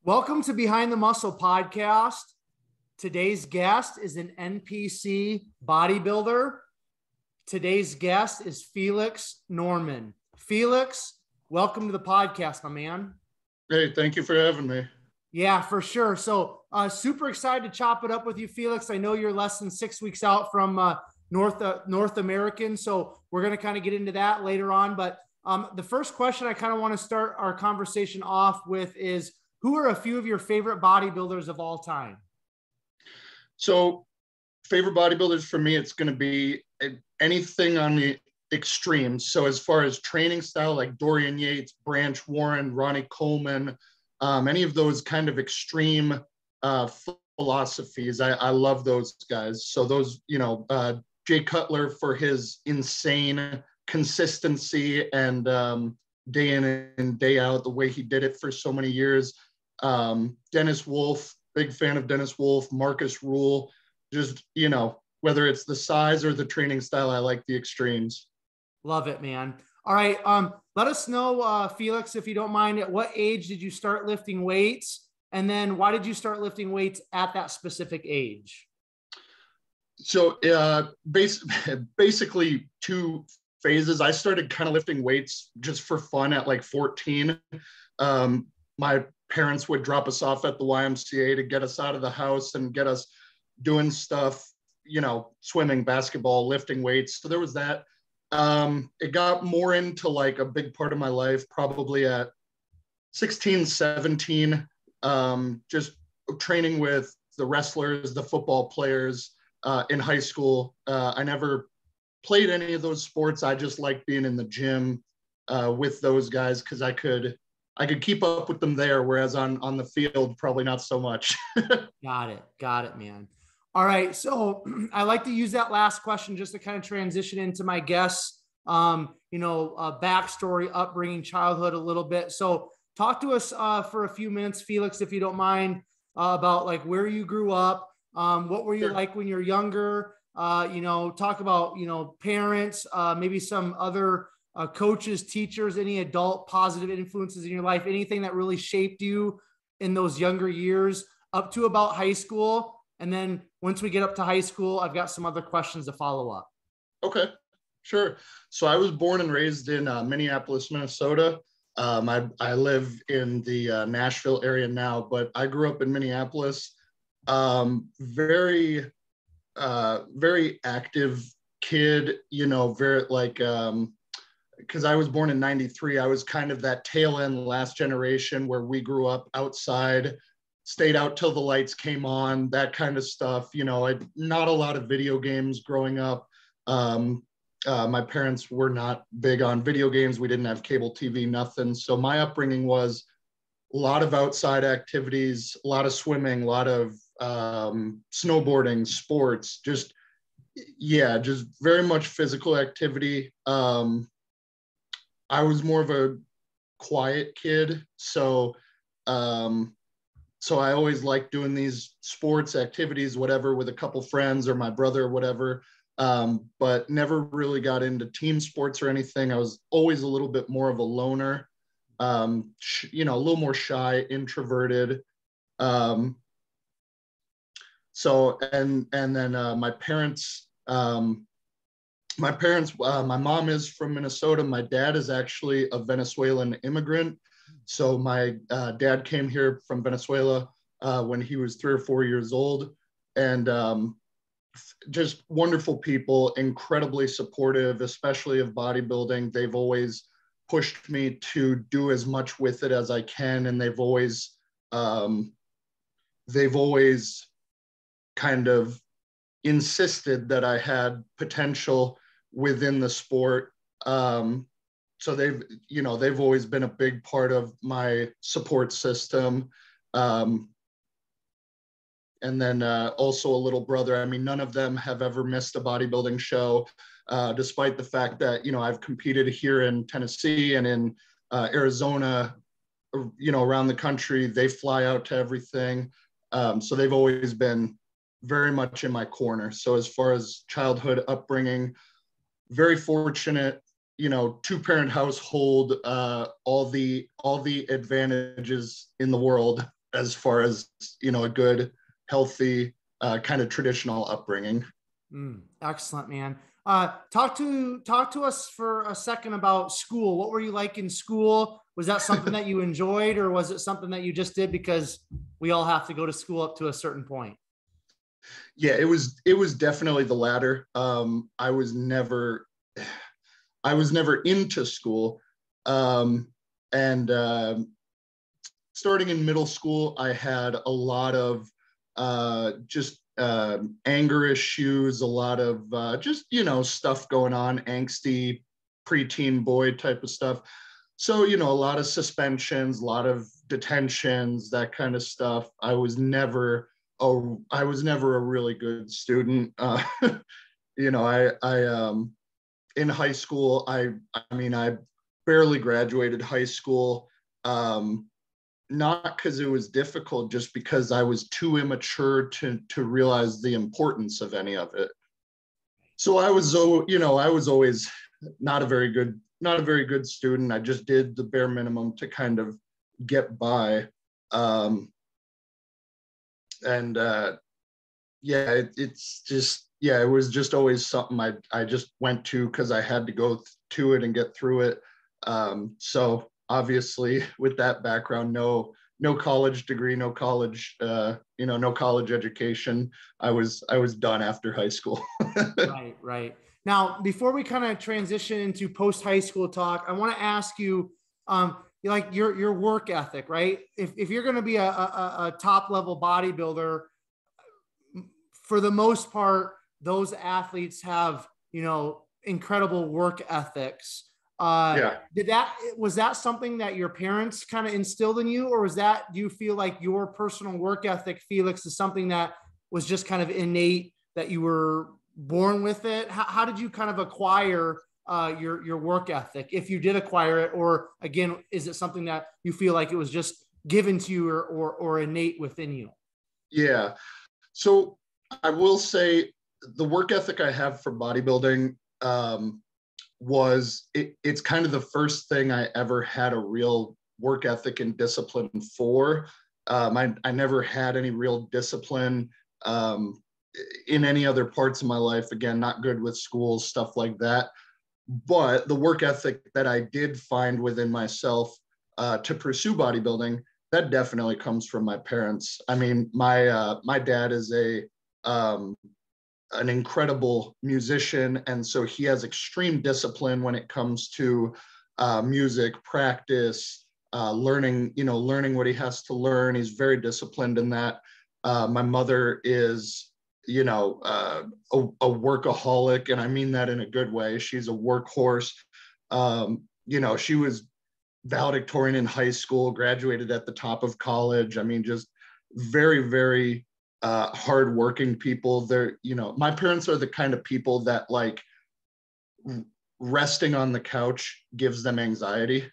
Welcome to Behind the Muscle podcast. Today's guest is an NPC bodybuilder. Today's guest is Felix Norman. Felix, welcome to the podcast, my man. Hey, thank you for having me. Yeah, for sure. So super excited to chop it up with you, Felix. I know you're less than 6 weeks out from North American, so we're going to kind of get into that later on. But the first question I kind of want to start our conversation off with is, who are a few of your favorite bodybuilders of all time? So favorite bodybuilders for me, it's going to be anything on the extremes. So as far as training style, like Dorian Yates, Branch Warren, Ronnie Coleman, any of those kind of extreme philosophies, I love those guys. So those, Jay Cutler for his insane consistency and day in and day out, the way he did it for so many years. Dennis Wolf, big fan of Dennis Wolf, Marcus Rule, just, whether it's the size or the training style, I like the extremes. Love it, man. All right. Let us know, Felix, if you don't mind, at what age did you start lifting weights? And then why did you start lifting weights at that specific age? So basically two phases. I started kind of lifting weights just for fun at like 14. My parents would drop us off at the YMCA to get us out of the house and get us doing stuff, swimming, basketball, lifting weights. So there was that. It got more into like a big part of my life, probably at 16, 17, just training with the wrestlers, the football players in high school. I never played any of those sports. I just liked being in the gym with those guys because I could keep up with them there, whereas on the field, probably not so much. Got it, man. All right. So I like to use that last question just to kind of transition into my guests, backstory, upbringing, childhood a little bit. So talk to us for a few minutes, Felix, if you don't mind, about like where you grew up. What were you like when you're younger? Talk about, parents, maybe some other coaches, teachers, any adult positive influences in your life, anything that really shaped you in those younger years up to about high school. And then once we get up to high school, I've got some other questions to follow up. Okay, sure. So I was born and raised in Minneapolis, Minnesota. I live in the Nashville area now, but I grew up in Minneapolis. Very active kid, very like, because I was born in 93, I was kind of that tail end last generation where we grew up outside, stayed out till the lights came on, that kind of stuff. Not a lot of video games growing up. My parents were not big on video games. We didn't have cable TV, nothing. So my upbringing was a lot of outside activities, a lot of swimming, a lot of snowboarding, sports, just very much physical activity. I was more of a quiet kid, so I always liked doing these sports activities, whatever, with a couple friends or my brother or whatever, but never really got into team sports or anything. I was always a little bit more of a loner, a little more shy, introverted. So, and then my parents, my mom is from Minnesota. My dad is actually a Venezuelan immigrant. So my dad came here from Venezuela when he was 3 or 4 years old, and just wonderful people, incredibly supportive, especially of bodybuilding. They've always pushed me to do as much with it as I can. And they've always kind of insisted that I had potential within the sport. So they've always been a big part of my support system. And then also a little brother. I mean, none of them have ever missed a bodybuilding show, despite the fact that, I've competed here in Tennessee and in Arizona, around the country. They fly out to everything. So they've always been very much in my corner. So as far as childhood upbringing, very fortunate, 2-parent household, all the advantages in the world. as far as, you know, a good, healthy, kind of traditional upbringing. Excellent, man. Talk to us for a second about school. What were you like in school? Was that something that you enjoyed, or was it something that you just did because we all have to go to school up to a certain point? Yeah, it was definitely the latter. I was never into school. And starting in middle school, I had a lot of just anger issues, a lot of just, you know, stuff going on, angsty preteen boy type of stuff. So, you know, a lot of suspensions, a lot of detentions, that kind of stuff. I was never a really good student. You know, I in high school, I mean, I barely graduated high school. Not because it was difficult, just because I was too immature to realize the importance of any of it. So I was, you know, I was always not a very good student. I just did the bare minimum to kind of get by. Yeah, it's just, yeah, it was just always something I just went to because I had to go to it and get through it. So obviously with that background, no college degree, no college, you know, no college education. I was done after high school. Right. Now, before we kind of transition into post high school talk, I want to ask you, like your work ethic, right? If you're going to be a top level bodybuilder, for the most part, those athletes have, you know, incredible work ethics. Yeah. Was that something that your parents kind of instilled in you, or do you feel like your personal work ethic, Felix, is something that was just kind of innate, that you were born with it? How did you kind of acquire your work ethic, if you did acquire it, or again, is it something that you feel like it was just given to you or innate within you? Yeah. So I will say the work ethic I have for bodybuilding, it's kind of the first thing I ever had a real work ethic and discipline for. I never had any real discipline in any other parts of my life. Again, not good with school, stuff like that. But the work ethic that I did find within myself to pursue bodybuilding, that definitely comes from my parents. I mean, my dad is an incredible musician, and so he has extreme discipline when it comes to music practice, learning what he has to learn. He's very disciplined in that. My mother is, you know, a workaholic, and I mean that in a good way. She's a workhorse. You know, she was valedictorian in high school, graduated at the top of college. I mean, just very, very hardworking people. They're, you know, my parents are the kind of people that, like, resting on the couch gives them anxiety.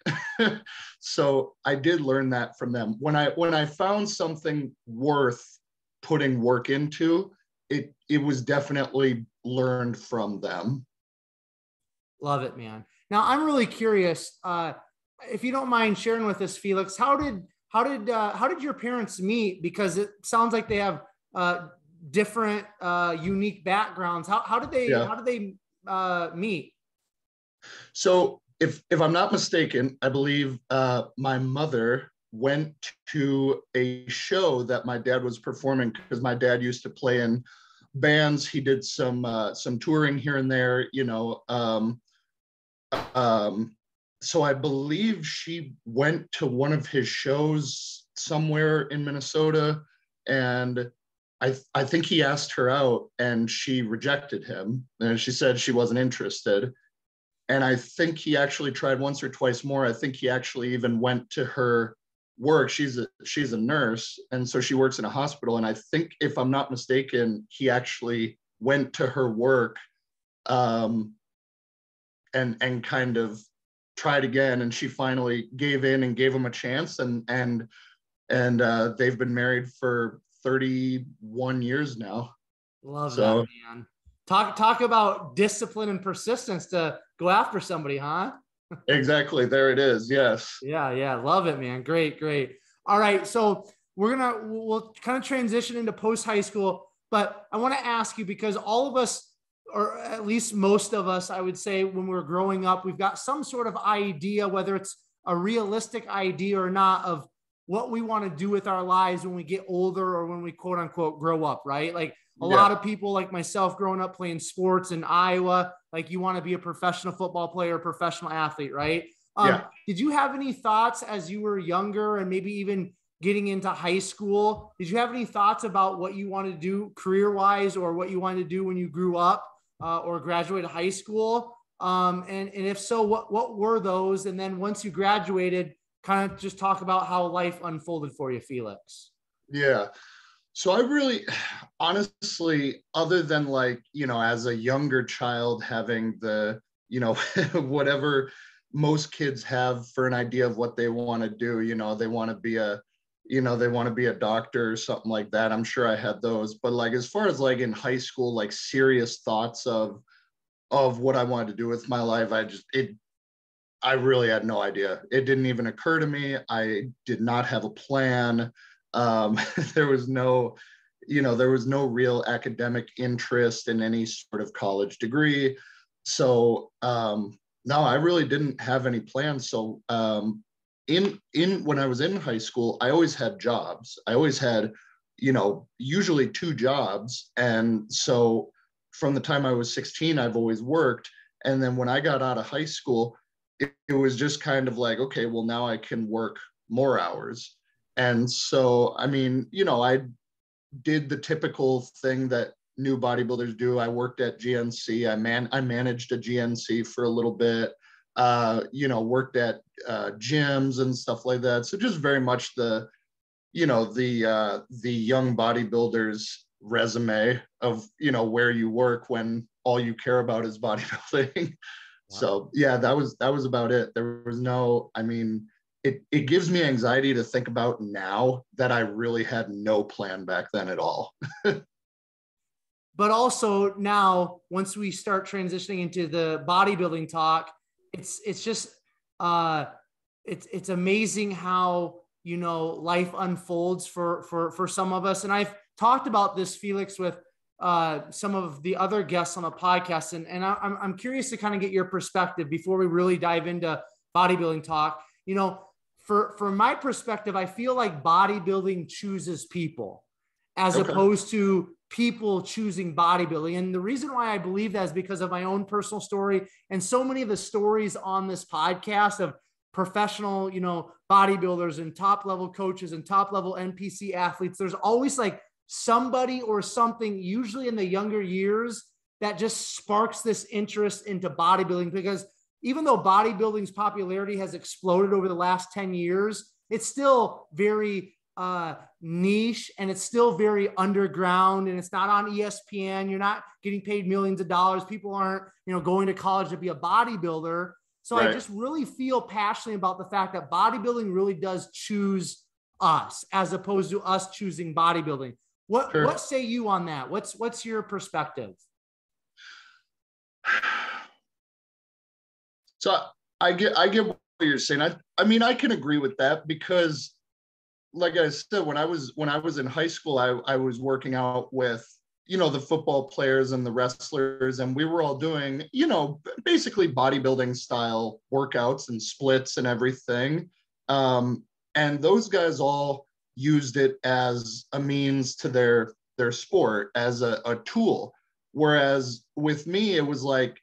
So I did learn that from them. When I found something worth putting work into, it was definitely learned from them. Love it, man. Now I'm really curious, if you don't mind sharing with us, Felix, how did your parents meet? Because it sounds like they have different unique backgrounds. How did they meet? So if I'm not mistaken, I believe my mother went to a show that my dad was performing, because my dad used to play in bands. He did some touring here and there, you know. So I believe she went to one of his shows somewhere in Minnesota, and I think he asked her out and she rejected him, and she said she wasn't interested. And I think he actually tried once or twice more. I think he actually even went to her work. She's a nurse, and so she works in a hospital. And I think, if I'm not mistaken, he actually went to her work and kind of tried again. And she finally gave in and gave him a chance. And they've been married for 31 years now. Love that, man. Talk about discipline and persistence to go after somebody, huh? Exactly. There it is. Yes. Yeah. Love it, man. Great. All right. So we'll kind of transition into post high school, but I want to ask you, because all of us, or at least most of us, I would say, when we're growing up, we've got some sort of idea, whether it's a realistic idea or not, of what we want to do with our lives when we get older or when we quote unquote grow up, right? Like a lot of people like myself growing up playing sports in Iowa, like you want to be a professional football player, professional athlete, right? Did you have any thoughts as you were younger and maybe even getting into high school? Did you have any thoughts about what you wanted to do career-wise, or what you wanted to do when you grew up or graduated high school? And if so, what were those? And then once you graduated, kind of just talk about how life unfolded for you, Felix. Yeah. So I really, honestly, other than like, you know, as a younger child having the, you know, whatever most kids have for an idea of what they want to do, you know, they want to be a doctor or something like that. I'm sure I had those, but like, as far as like in high school, like serious thoughts of what I wanted to do with my life, I really had no idea. It didn't even occur to me. I did not have a plan. There was no real academic interest in any sort of college degree. So no, I really didn't have any plans. So when I was in high school, I always had jobs. I always had, you know, usually 2 jobs. And so from the time I was 16, I've always worked. And then when I got out of high school, it was just kind of like, okay, well, now I can work more hours. And so, I mean, you know, I did the typical thing that new bodybuilders do. I worked at GNC. I managed a GNC for a little bit, you know, worked at gyms and stuff like that. So just very much the young bodybuilder's resume of, you know, where you work when all you care about is bodybuilding. Wow. So yeah, that was about it. There was no, I mean, it gives me anxiety to think about now that I really had no plan back then at all. But also now, once we start transitioning into the bodybuilding talk, it's just, it's amazing how, you know, life unfolds for some of us. And I've talked about this, Felix, with some of the other guests on the podcast. And I'm curious to kind of get your perspective before we really dive into bodybuilding talk. You know, from my perspective, I feel like bodybuilding chooses people as opposed to people choosing bodybuilding. And the reason why I believe that is because of my own personal story and so many of the stories on this podcast of professional, you know, bodybuilders and top level coaches and top level NPC athletes. There's always like somebody or something, usually in the younger years, that just sparks this interest into bodybuilding, because even though bodybuilding's popularity has exploded over the last 10 years, it's still very niche, and it's still very underground, and it's not on ESPN. You're not getting paid millions of dollars. People aren't, you know, going to college to be a bodybuilder. So right. I just really feel passionately about the fact that bodybuilding really does choose us as opposed to us choosing bodybuilding. What say you on that? What's your perspective? So I get what you're saying. I mean, I can agree with that, because like I said, when I was in high school, I was working out with, you know, the football players and the wrestlers, and we were all doing, you know, basically bodybuilding style workouts and splits and everything. And those guys all used it as a means to their sport, as a tool. Whereas with me, it was like,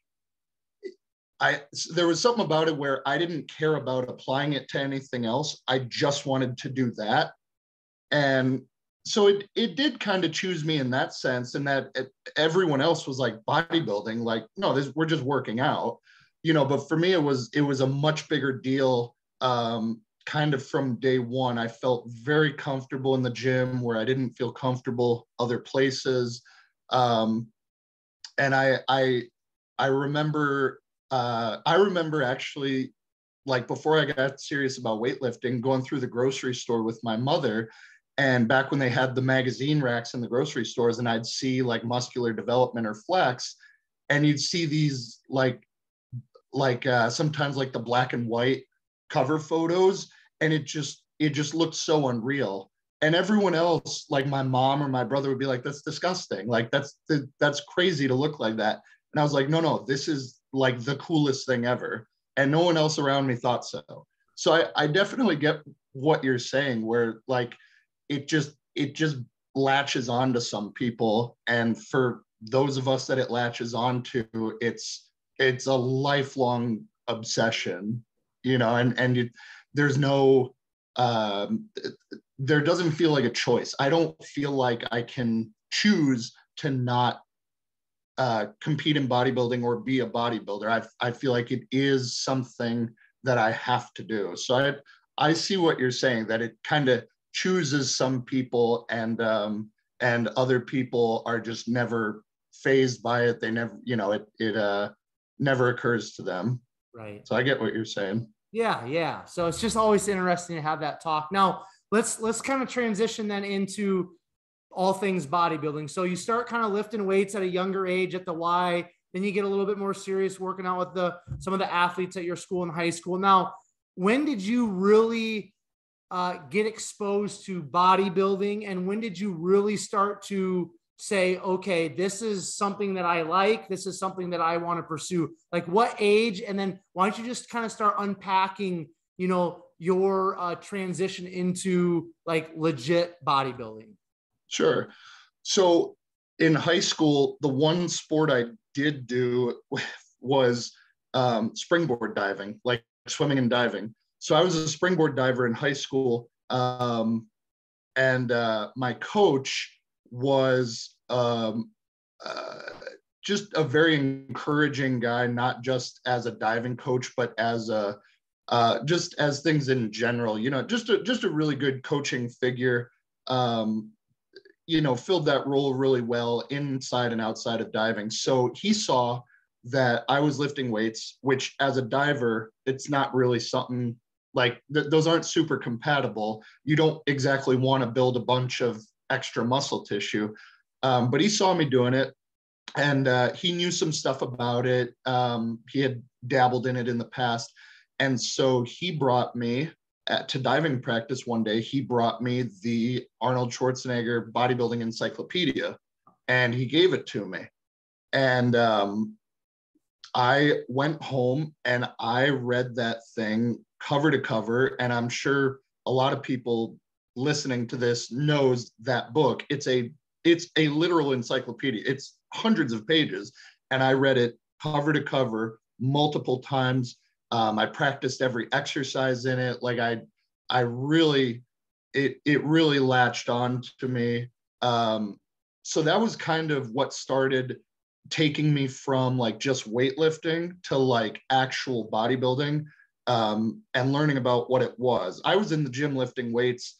there was something about it where I didn't care about applying it to anything else. I just wanted to do that. And so it did kind of choose me in that sense, and that everyone else was like bodybuilding, like, no, we're just working out, you know. But for me, it was a much bigger deal. Kind of from day one, I felt very comfortable in the gym where I didn't feel comfortable other places. And I remember actually, like, before I got serious about weightlifting, going through the grocery store with my mother. And back when they had the magazine racks in the grocery stores, and I'd see like Muscular Development or Flex, and you'd see these like sometimes like the black and white cover photos, and it just looked so unreal. and everyone else, like my mom or my brother, would be like, that's disgusting. Like that's crazy to look like that. And I was like, no, this is like the coolest thing ever. And no one else around me thought so. So I definitely get what you're saying, where like it just latches on to some people. And for those of us that it latches onto, it's a lifelong obsession, you know, and there's no, there doesn't feel like a choice. I don't feel like I can choose to not compete in bodybuilding or be a bodybuilder. I feel like it is something that I have to do. So I see what you're saying, that it kind of chooses some people, and other people are just never fazed by it. They never, you know, it never occurs to them. Right. So I get what you're saying. Yeah. So it's just always interesting to have that talk. Now let's kind of transition then into all things bodybuilding. So you start kind of lifting weights at a younger age at the Y, then you get a little bit more serious working out with some of the athletes at your school in high school. Now, when did you really get exposed to bodybuilding, and when did you really start to say, okay, this is something that I like, this is something that I want to pursue? Like what age? And then why don't you just kind of start unpacking, you know, your transition into like legit bodybuilding? Sure. So in high school, the one sport I did do was springboard diving, like swimming and diving. So I was a springboard diver in high school. And my coach was just a very encouraging guy, not just as a diving coach, but as just as things in general, you know, just a really good coaching figure. You know, filled that role really well inside and outside of diving. So he saw that I was lifting weights, which as a diver, it's not really something like those aren't super compatible. You don't exactly want to build a bunch of extra muscle tissue. But he saw me doing it, and he knew some stuff about it. He had dabbled in it in the past. And so he brought me to diving practice one day. He brought me the Arnold Schwarzenegger bodybuilding encyclopedia, and he gave it to me. And I went home and I read that thing cover to cover. And I'm sure a lot of people listening to this knows that book. It's a literal encyclopedia. It's hundreds of pages. And I read it cover to cover multiple times. I practiced every exercise in it. Like I really, it really latched on to me. So that was kind of what started taking me from like just weightlifting to like actual bodybuilding, and learning about what it was. I was in the gym lifting weights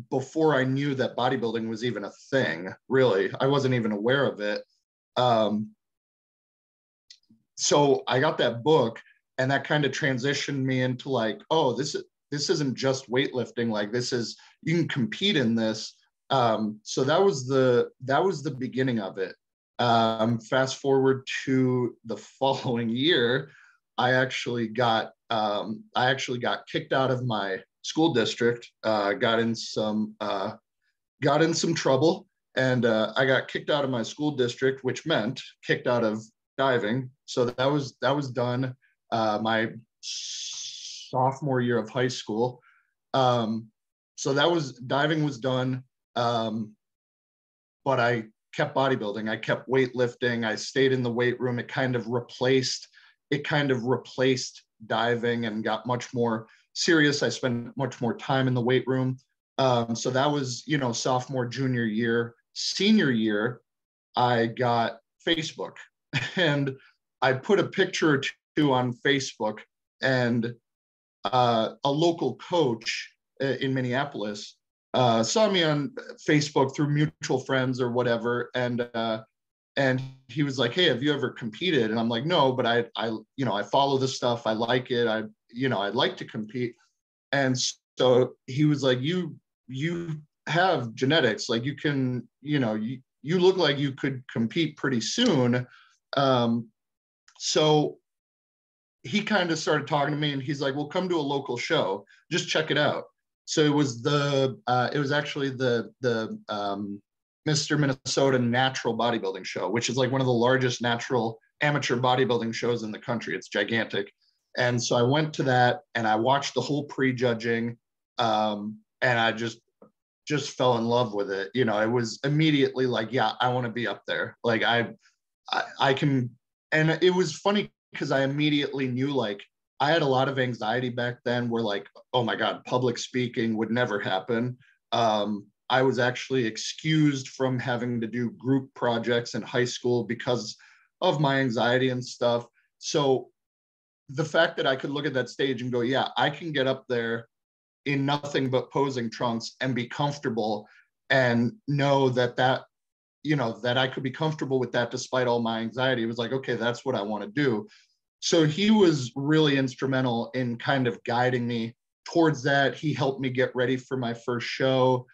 before I knew that bodybuilding was even a thing, really. I wasn't even aware of it. So I got that book, and that kind of transitioned me into like, oh, this isn't just weightlifting. Like this is, you can compete in this. So that was the beginning of it. Fast forward to the following year, I actually got kicked out of my school district. Got in some trouble, and I got kicked out of my school district, which meant kicked out of diving. So that was done my sophomore year of high school. So diving was done, but I kept bodybuilding. I kept weightlifting. I stayed in the weight room. It kind of replaced diving and got much more serious. I spent much more time in the weight room. So that was, you know, sophomore, junior year. Senior year, I got Facebook, and I put a picture or two on Facebook, and a local coach in Minneapolis saw me on Facebook through mutual friends or whatever, and he was like, "Hey, have you ever competed?" And I'm like, "No, but I follow this stuff. I like it. I'd like to compete." And so he was like, "You have genetics. Like you can, you look like you could compete pretty soon." So he kind of started talking to me, and he's like, "Well, come to a local show. Just check it out." So it was it was actually the Mr. Minnesota Natural Bodybuilding Show, which is like one of the largest natural amateur bodybuilding shows in the country. It's gigantic. And so I went to that and I watched the whole prejudging, and I just fell in love with it. You know, it was immediately like, yeah, I want to be up there. Like I can, and it was funny because I immediately knew, like, I had a lot of anxiety back then where, like, oh my God, public speaking would never happen. I was actually excused from having to do group projects in high school because of my anxiety and stuff. So the fact that I could look at that stage and go, yeah, I can get up there in nothing but posing trunks and be comfortable, and know that you know, that I could be comfortable with that despite all my anxiety. It was like, okay, that's what I want to do. So he was really instrumental in kind of guiding me towards that. He helped me get ready for my first show,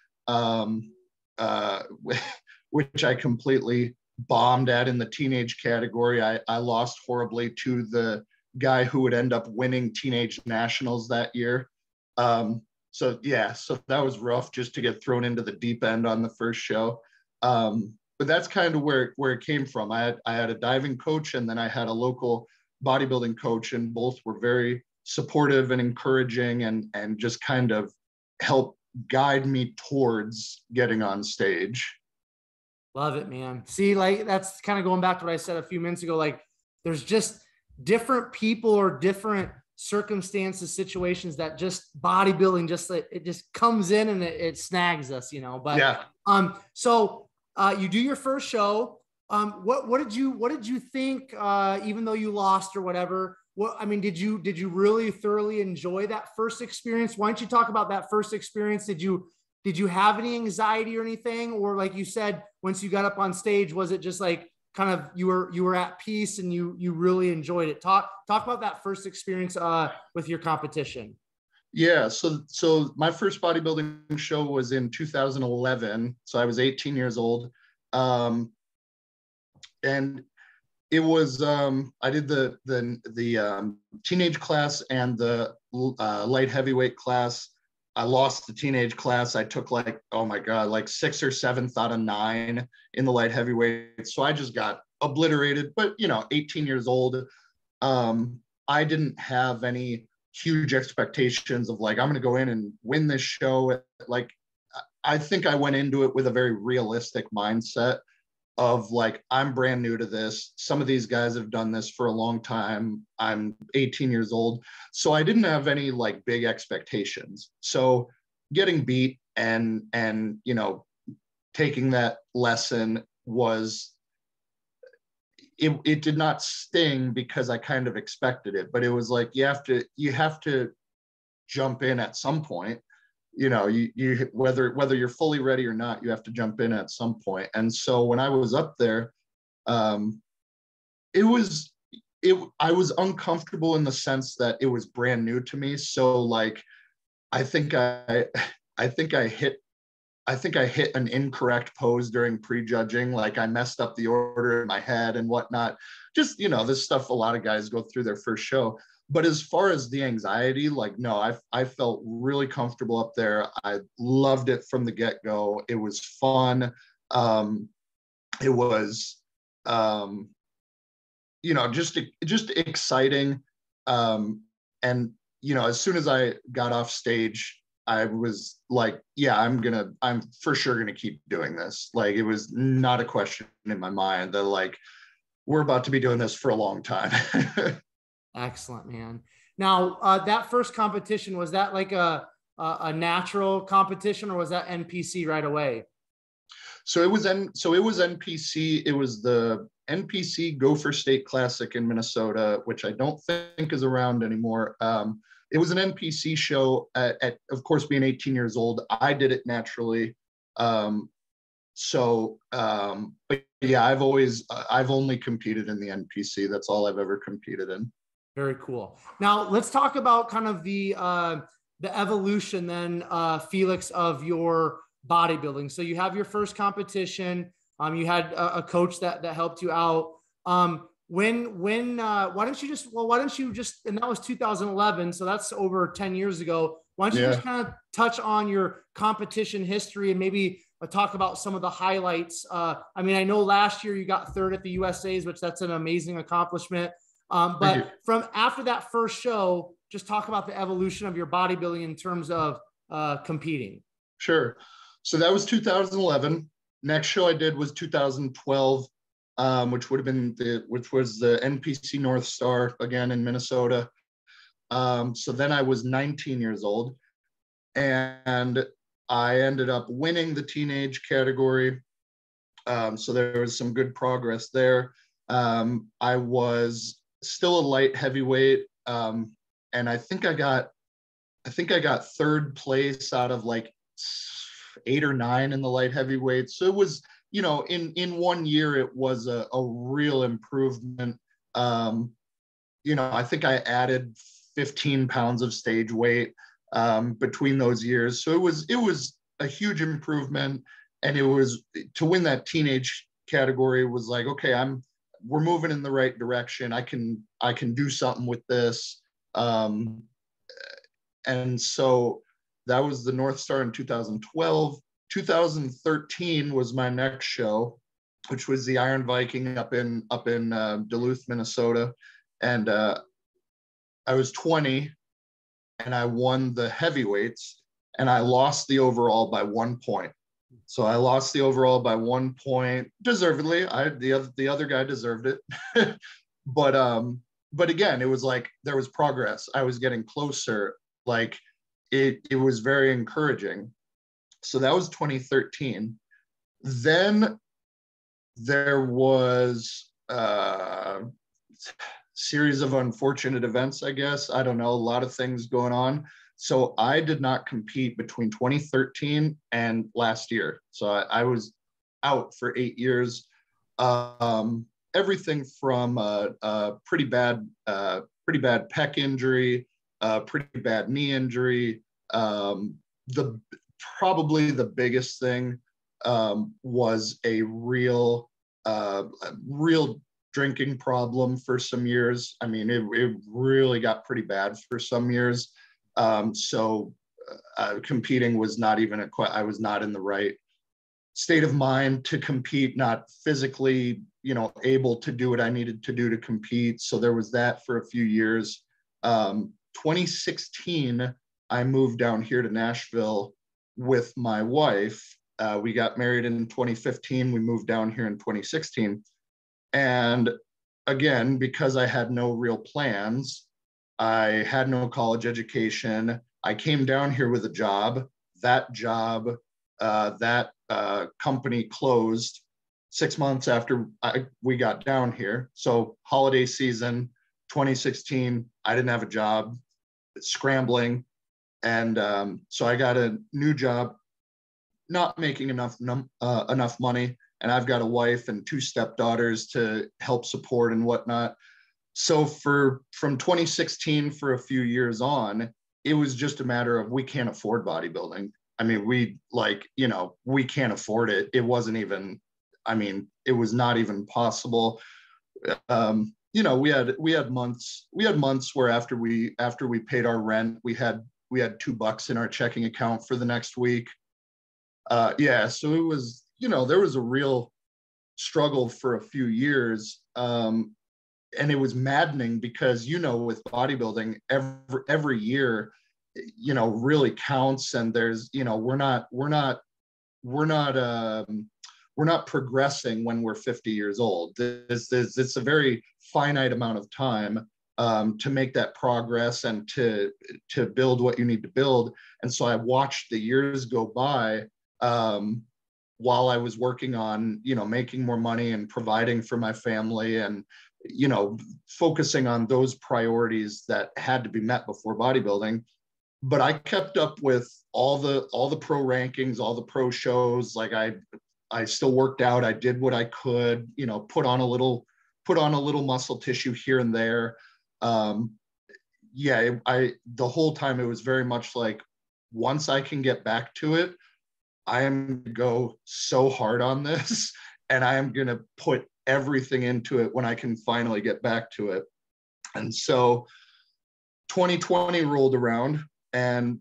which I completely bombed at in the teenage category. I lost horribly to the guy who would end up winning teenage nationals that year. So yeah, so that was rough just to get thrown into the deep end on the first show. But that's kind of where it came from. I had a diving coach, and then I had a local bodybuilding coach, and both were very supportive and encouraging, and just kind of helped guide me towards getting on stage. Love it, man. See, like, that's kind of going back to what I said a few minutes ago. Like, there's just different people or different circumstances, situations that just bodybuilding, just it just comes in and it snags us, you know. But yeah. So you do your first show. What did you think? Even though you lost or whatever, did you really thoroughly enjoy that first experience? Why don't you talk about that first experience? Did you have any anxiety or anything? Or, like you said, once you got up on stage, was it just like kind of you were at peace and you really enjoyed it? Talk about that first experience with your competition. Yeah, so my first bodybuilding show was in 2011. So I was 18 years old. And it was I did the teenage class and the light heavyweight class. I lost the teenage class. I took, like, oh my God, like 6th or 7th out of 9 in the light heavyweight. So I just got obliterated. But, you know, 18 years old, I didn't have any huge expectations of, like, I'm going to go in and win this show. Like, I think I went into it with a very realistic mindset of, like, I'm brand new to this. Some of these guys have done this for a long time. I'm 18 years old. So I didn't have any, like, big expectations. So getting beat and, you know, taking that lesson was, it did not sting because I kind of expected it, but it was like, you have to jump in at some point. You know, you whether you're fully ready or not, you have to jump in at some point. And so when I was up there, I was uncomfortable in the sense that it was brand new to me. So, like, I think I hit an incorrect pose during prejudging. Like, I messed up the order in my head and whatnot. Just, you know, this stuff a lot of guys go through their first show. But as far as the anxiety, like, no, I felt really comfortable up there. I loved it from the get-go. It was fun. It was, you know, just exciting. And, you know, as soon as I got off stage, I was like, yeah, I'm for sure going to keep doing this. Like, it was not a question in my mind that, like, we're about to be doing this for a long time. Excellent, man. Now, that first competition, was that like a natural competition, or was that NPC right away? So it was NPC. It was the NPC Gopher State Classic in Minnesota, which I don't think is around anymore. It was an NPC show at of course, being 18 years old, I did it naturally. But yeah, I've only competed in the NPC. That's all I've ever competed in. Very cool. Now let's talk about kind of the evolution then, Felix, of your bodybuilding. So you have your first competition. You had a coach that helped you out. Why don't you just, and that was 2011. So that's over 10 years ago. Why don't you just kind of touch on your competition history and maybe talk about some of the highlights? I mean, I know last year you got third at the USA's, which that's an amazing accomplishment. But from after that first show, just talk about the evolution of your bodybuilding in terms of competing. Sure. So that was 2011. Next show I did was 2012, which would have been which was the NPC North Star again in Minnesota. So then I was 19 years old, and I ended up winning the teenage category. So there was some good progress there. I was still a light heavyweight, and I think I got third place out of like 8 or 9 in the light heavyweight. So it was, you know, in 1 year, it was a real improvement. You know, I think I added 15 pounds of stage weight between those years. So it was a huge improvement. And it was, to win that teenage category was like, okay, we're moving in the right direction. I can do something with this. And so that was the North Star in 2012. 2013 was my next show, which was the Iron Viking up in Duluth, Minnesota. And I was 20 and I won the heavyweights, and I lost the overall by 1 point. So I lost the overall by 1 point, deservedly. The other guy deserved it. But again, it was like there was progress. I was getting closer. Like it was very encouraging. So that was 2013. Then there was a series of unfortunate events, I guess. I don't know, a lot of things going on. So I did not compete between 2013 and last year. So I was out for 8 years. Everything from a pretty bad pec injury, pretty bad knee injury. Probably the biggest thing was a real drinking problem for some years. I mean, it really got pretty bad for some years. So competing was not even I was not in the right state of mind to compete, not physically, you know, able to do what I needed to do to compete. So there was that for a few years. 2016, I moved down here to Nashville with my wife. We got married in 2015. We moved down here in 2016. And again, because I had no real plans, I had no college education, I came down here with a job. That company closed 6 months after we got down here. So holiday season, 2016, I didn't have a job, scrambling. And so I got a new job, not making enough money. And I've got a wife and 2 stepdaughters to help support and whatnot. So from 2016 for a few years on, it was just a matter of, we can't afford bodybuilding. I mean, we can't afford it. It wasn't even, I mean, it was not even possible. You know, we had months where after we paid our rent, we had $2 in our checking account for the next week. Yeah. So it was, you know, there was a real struggle for a few years. And it was maddening because, you know, with bodybuilding, every year, you know, really counts. And there's, you know, we're not progressing when we're 50 years old. It's a very finite amount of time to make that progress and to build what you need to build. And so I watched the years go by while I was working on, you know, making more money and providing for my family and, you know, focusing on those priorities that had to be met before bodybuilding. But I kept up with all the pro rankings, all the pro shows. Like I still worked out. I did what I could, you know, put on a little muscle tissue here and there. Yeah, the whole time it was very much like, once I can get back to it, I am going to go so hard on this, and I am going to put everything into it when I can finally get back to it. And so 2020 rolled around, and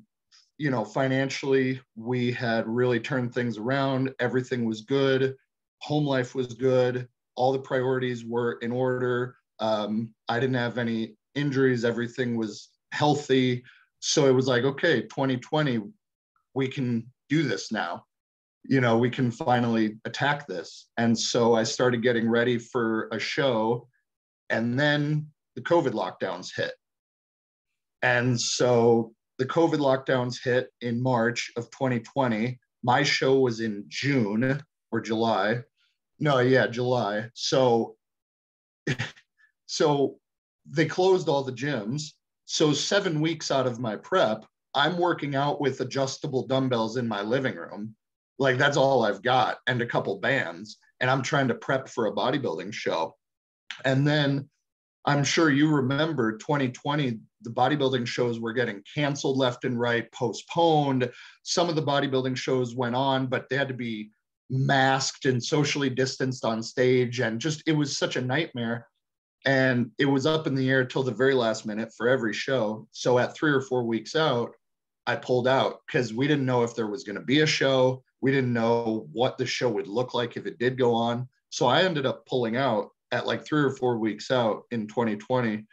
you know, financially, we had really turned things around. Everything was good. Home life was good. All the priorities were in order. I didn't have any injuries. Everything was healthy. So it was like, okay, 2020, we can do this now. You know, we can finally attack this. And so I started getting ready for a show, and then the COVID lockdowns hit. And so the COVID lockdowns hit in March of 2020. My show was in June or July. No, yeah, July. So they closed all the gyms. So 7 weeks out of my prep, I'm working out with adjustable dumbbells in my living room. Like, that's all I've got, and a couple bands. And I'm trying to prep for a bodybuilding show. And then I'm sure you remember 2020, the bodybuilding shows were getting canceled left and right, postponed. Some of the bodybuilding shows went on, but they had to be masked and socially distanced on stage. And just, it was such a nightmare. And it was up in the air till the very last minute for every show. So at 3 or 4 weeks out, I pulled out because we didn't know if there was going to be a show. We didn't know what the show would look like if it did go on. So I ended up pulling out at like 3 or 4 weeks out in 2020.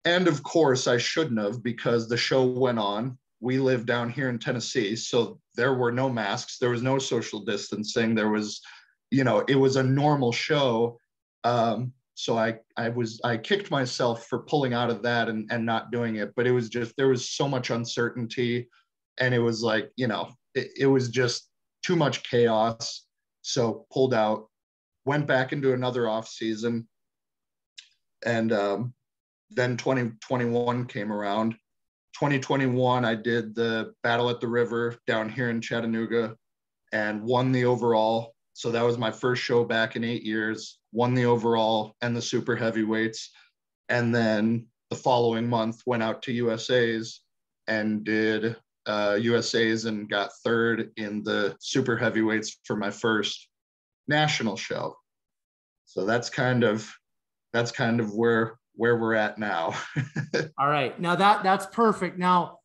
And of course, I shouldn't have, because the show went on. We live down here in Tennessee, so there were no masks. There was no social distancing. There was, you know, it was a normal show. So I kicked myself for pulling out of that and not doing it. But it was just, there was so much uncertainty, and it was like, you know, it was just too much chaos. So pulled out, went back into another off season. And then 2021 came around. 2021, I did the Battle at the River down here in Chattanooga and won the overall. So that was my first show back in 8 years, won the overall and the super heavyweights. And then the following month went out to USA's and did USA's and got third in the super heavyweights for my first national show. So that's kind of where we're at now. All right. Now that's perfect. Now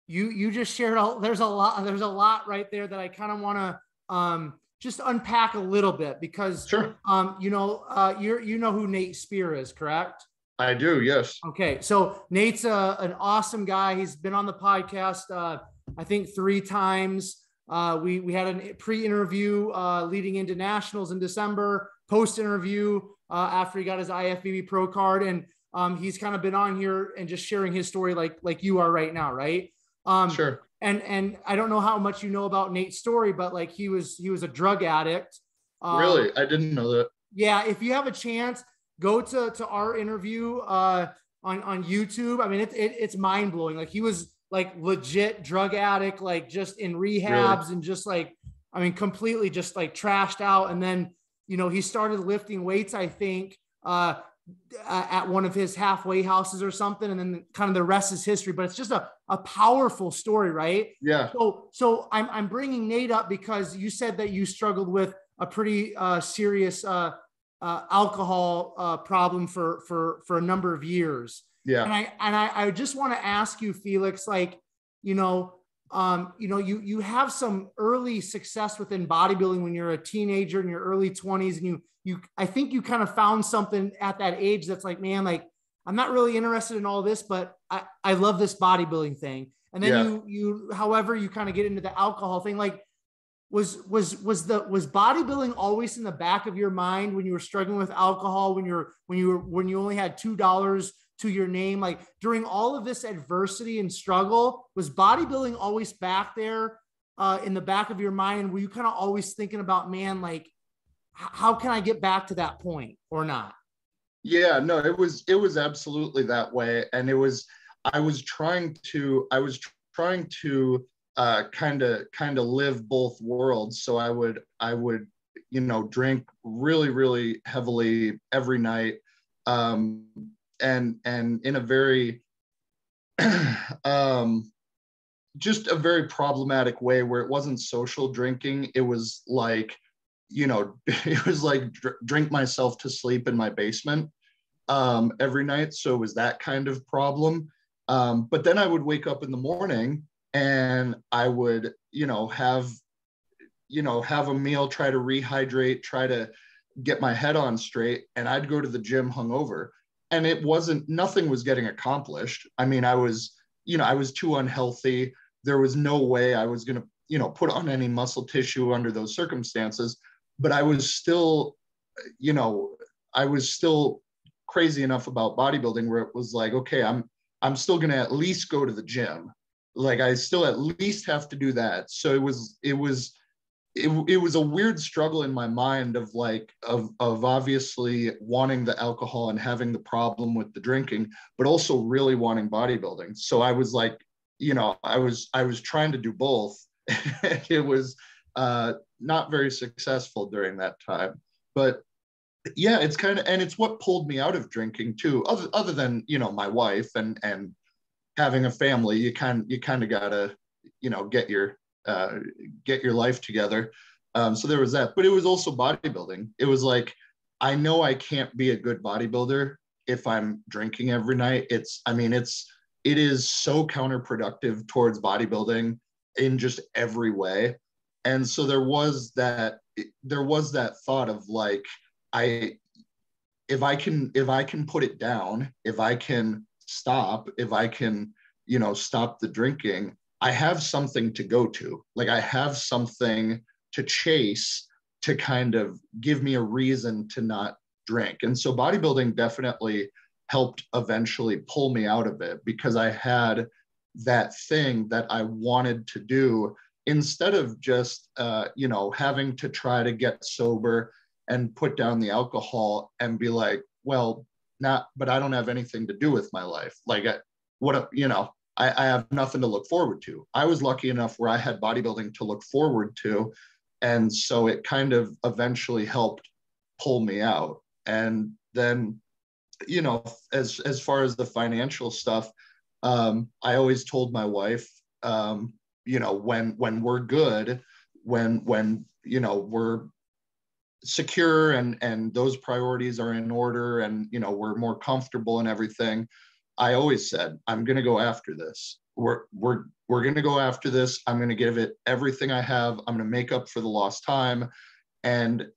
you just shared, there's a lot right there that I kind of want to just unpack a little bit, because sure. You know who Nate Spear is, correct? I do, yes. Okay, so Nate's an awesome guy. He's been on the podcast I think 3 times. We had a pre-interview leading into nationals in December, post-interview after he got his IFBB Pro Card, and he's kind of been on here and just sharing his story like you are right now, right? Sure. And I don't know how much you know about Nate's story, but like he was a drug addict. Really? I didn't know that. Yeah, if you have a chance, go to our interview on YouTube. I mean, it's mind blowing. Like, he was like legit drug addict, like just in rehabs, really? And just like, I mean, completely just like trashed out. And then, you know, he started lifting weights, I think, at one of his halfway houses or something. And then kind of the rest is history, but it's just a powerful story, right? Yeah. So I'm bringing Nate up because you said that you struggled with a pretty serious alcohol problem for a number of years. Yeah. And I just want to ask you, Felix, like, you have some early success within bodybuilding when you're a teenager in your early 20s, and I think you kind of found something at that age that's like, man, like, I'm not really interested in all this, but I love this bodybuilding thing. And then however you kind of get into the alcohol thing, like, was bodybuilding always in the back of your mind when you were struggling with alcohol, when you only had $2 to your name, like during all of this adversity and struggle, was bodybuilding always back there in the back of your mind? Were you kind of always thinking about, man, like, how can I get back to that point, or not? Yeah, no, it was absolutely that way. And I was trying to kind of live both worlds. So I would, you know, drink really, really heavily every night. And in a very, just a very problematic way, where it wasn't social drinking. It was like, you know, it was like drink myself to sleep in my basement every night. So it was that kind of problem. But then I would wake up in the morning and I would, have a meal, try to rehydrate, try to get my head on straight, and I'd go to the gym hungover. And nothing was getting accomplished. I mean, I was too unhealthy. There was no way I was going to, put on any muscle tissue under those circumstances. But I was still, crazy enough about bodybuilding where it was like, okay, I'm still going to at least go to the gym. Like, I still at least have to do that. So it was a weird struggle in my mind of obviously wanting the alcohol and having the problem with the drinking, but also really wanting bodybuilding. So I was like, I was trying to do both. It was not very successful during that time, but yeah, it's it's what pulled me out of drinking too. Other than, my wife and having a family, you kind of gotta, get your life together. So there was that, but it was also bodybuilding. It was like, I know I can't be a good bodybuilder if I'm drinking every night. It is so counterproductive towards bodybuilding in just every way. And so there was that thought of like, if I can put it down, if I can stop, if I can, stop the drinking, I have something to go to. Like, I have something to chase to kind of give me a reason to not drink. And so bodybuilding definitely helped eventually pull me out of it, because I had that thing that I wanted to do instead of just, having to try to get sober and put down the alcohol and be like, well, but I don't have anything to do with my life. Like, I have nothing to look forward to. I was lucky enough where I had bodybuilding to look forward to. And so it kind of eventually helped pull me out. And then, as far as the financial stuff, I always told my wife, when we're good, when we're secure and those priorities are in order and, we're more comfortable and everything, I always said, I'm going to go after this. We're going to go after this. I'm going to give it everything I have. I'm going to make up for the lost time. And,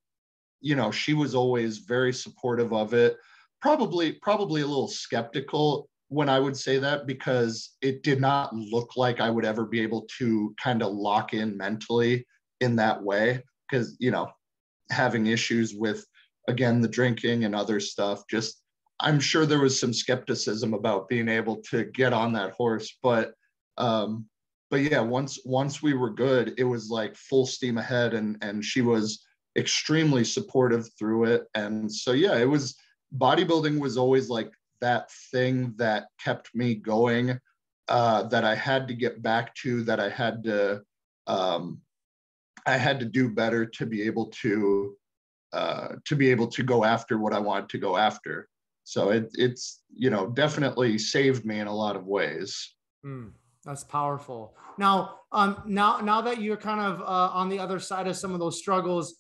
she was always very supportive of it. Probably a little skeptical when I would say that, because it did not look like I would ever be able to kind of lock in mentally in that way. Because, having issues with, again, the drinking and other stuff, just, I'm sure there was some skepticism about being able to get on that horse, but yeah, once we were good, it was like full steam ahead, and she was extremely supportive through it. And so, yeah, bodybuilding was always like that thing that kept me going, that I had to get back to, that I had to do better to be able to go after what I wanted to go after. So it's definitely saved me in a lot of ways. That's powerful. Now that you're kind of on the other side of some of those struggles,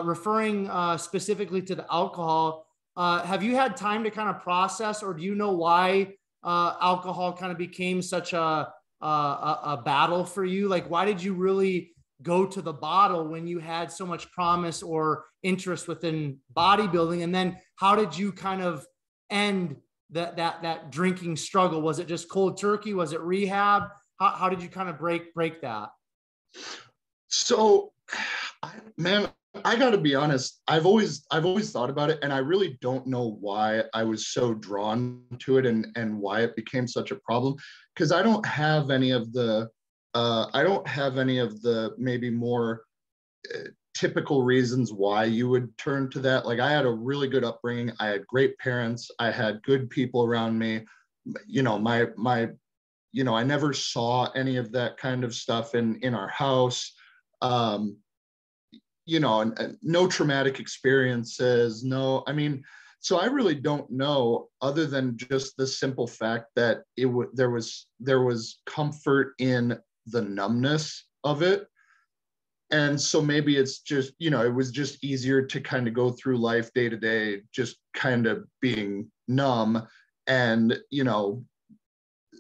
referring specifically to the alcohol, have you had time to kind of process, or do you know why alcohol kind of became such a battle for you? Like, why did you really go to the bottle when you had so much promise or interest within bodybuilding? And then how did you kind of end that drinking struggle? Was it just cold turkey? Was it rehab? How did you kind of break that? So, I got to be honest. I've always thought about it, and I really don't know why I was so drawn to it and why it became such a problem. Because I don't have any of the maybe more typical reasons why you would turn to that. Like, I had a really good upbringing. I had great parents. I had good people around me. I never saw any of that kind of stuff in our house. And no traumatic experiences. So I really don't know, other than just the simple fact that there was comfort in the numbness of it. And so maybe it's just, it was just easier to kind of go through life day to day, just kind of being numb and,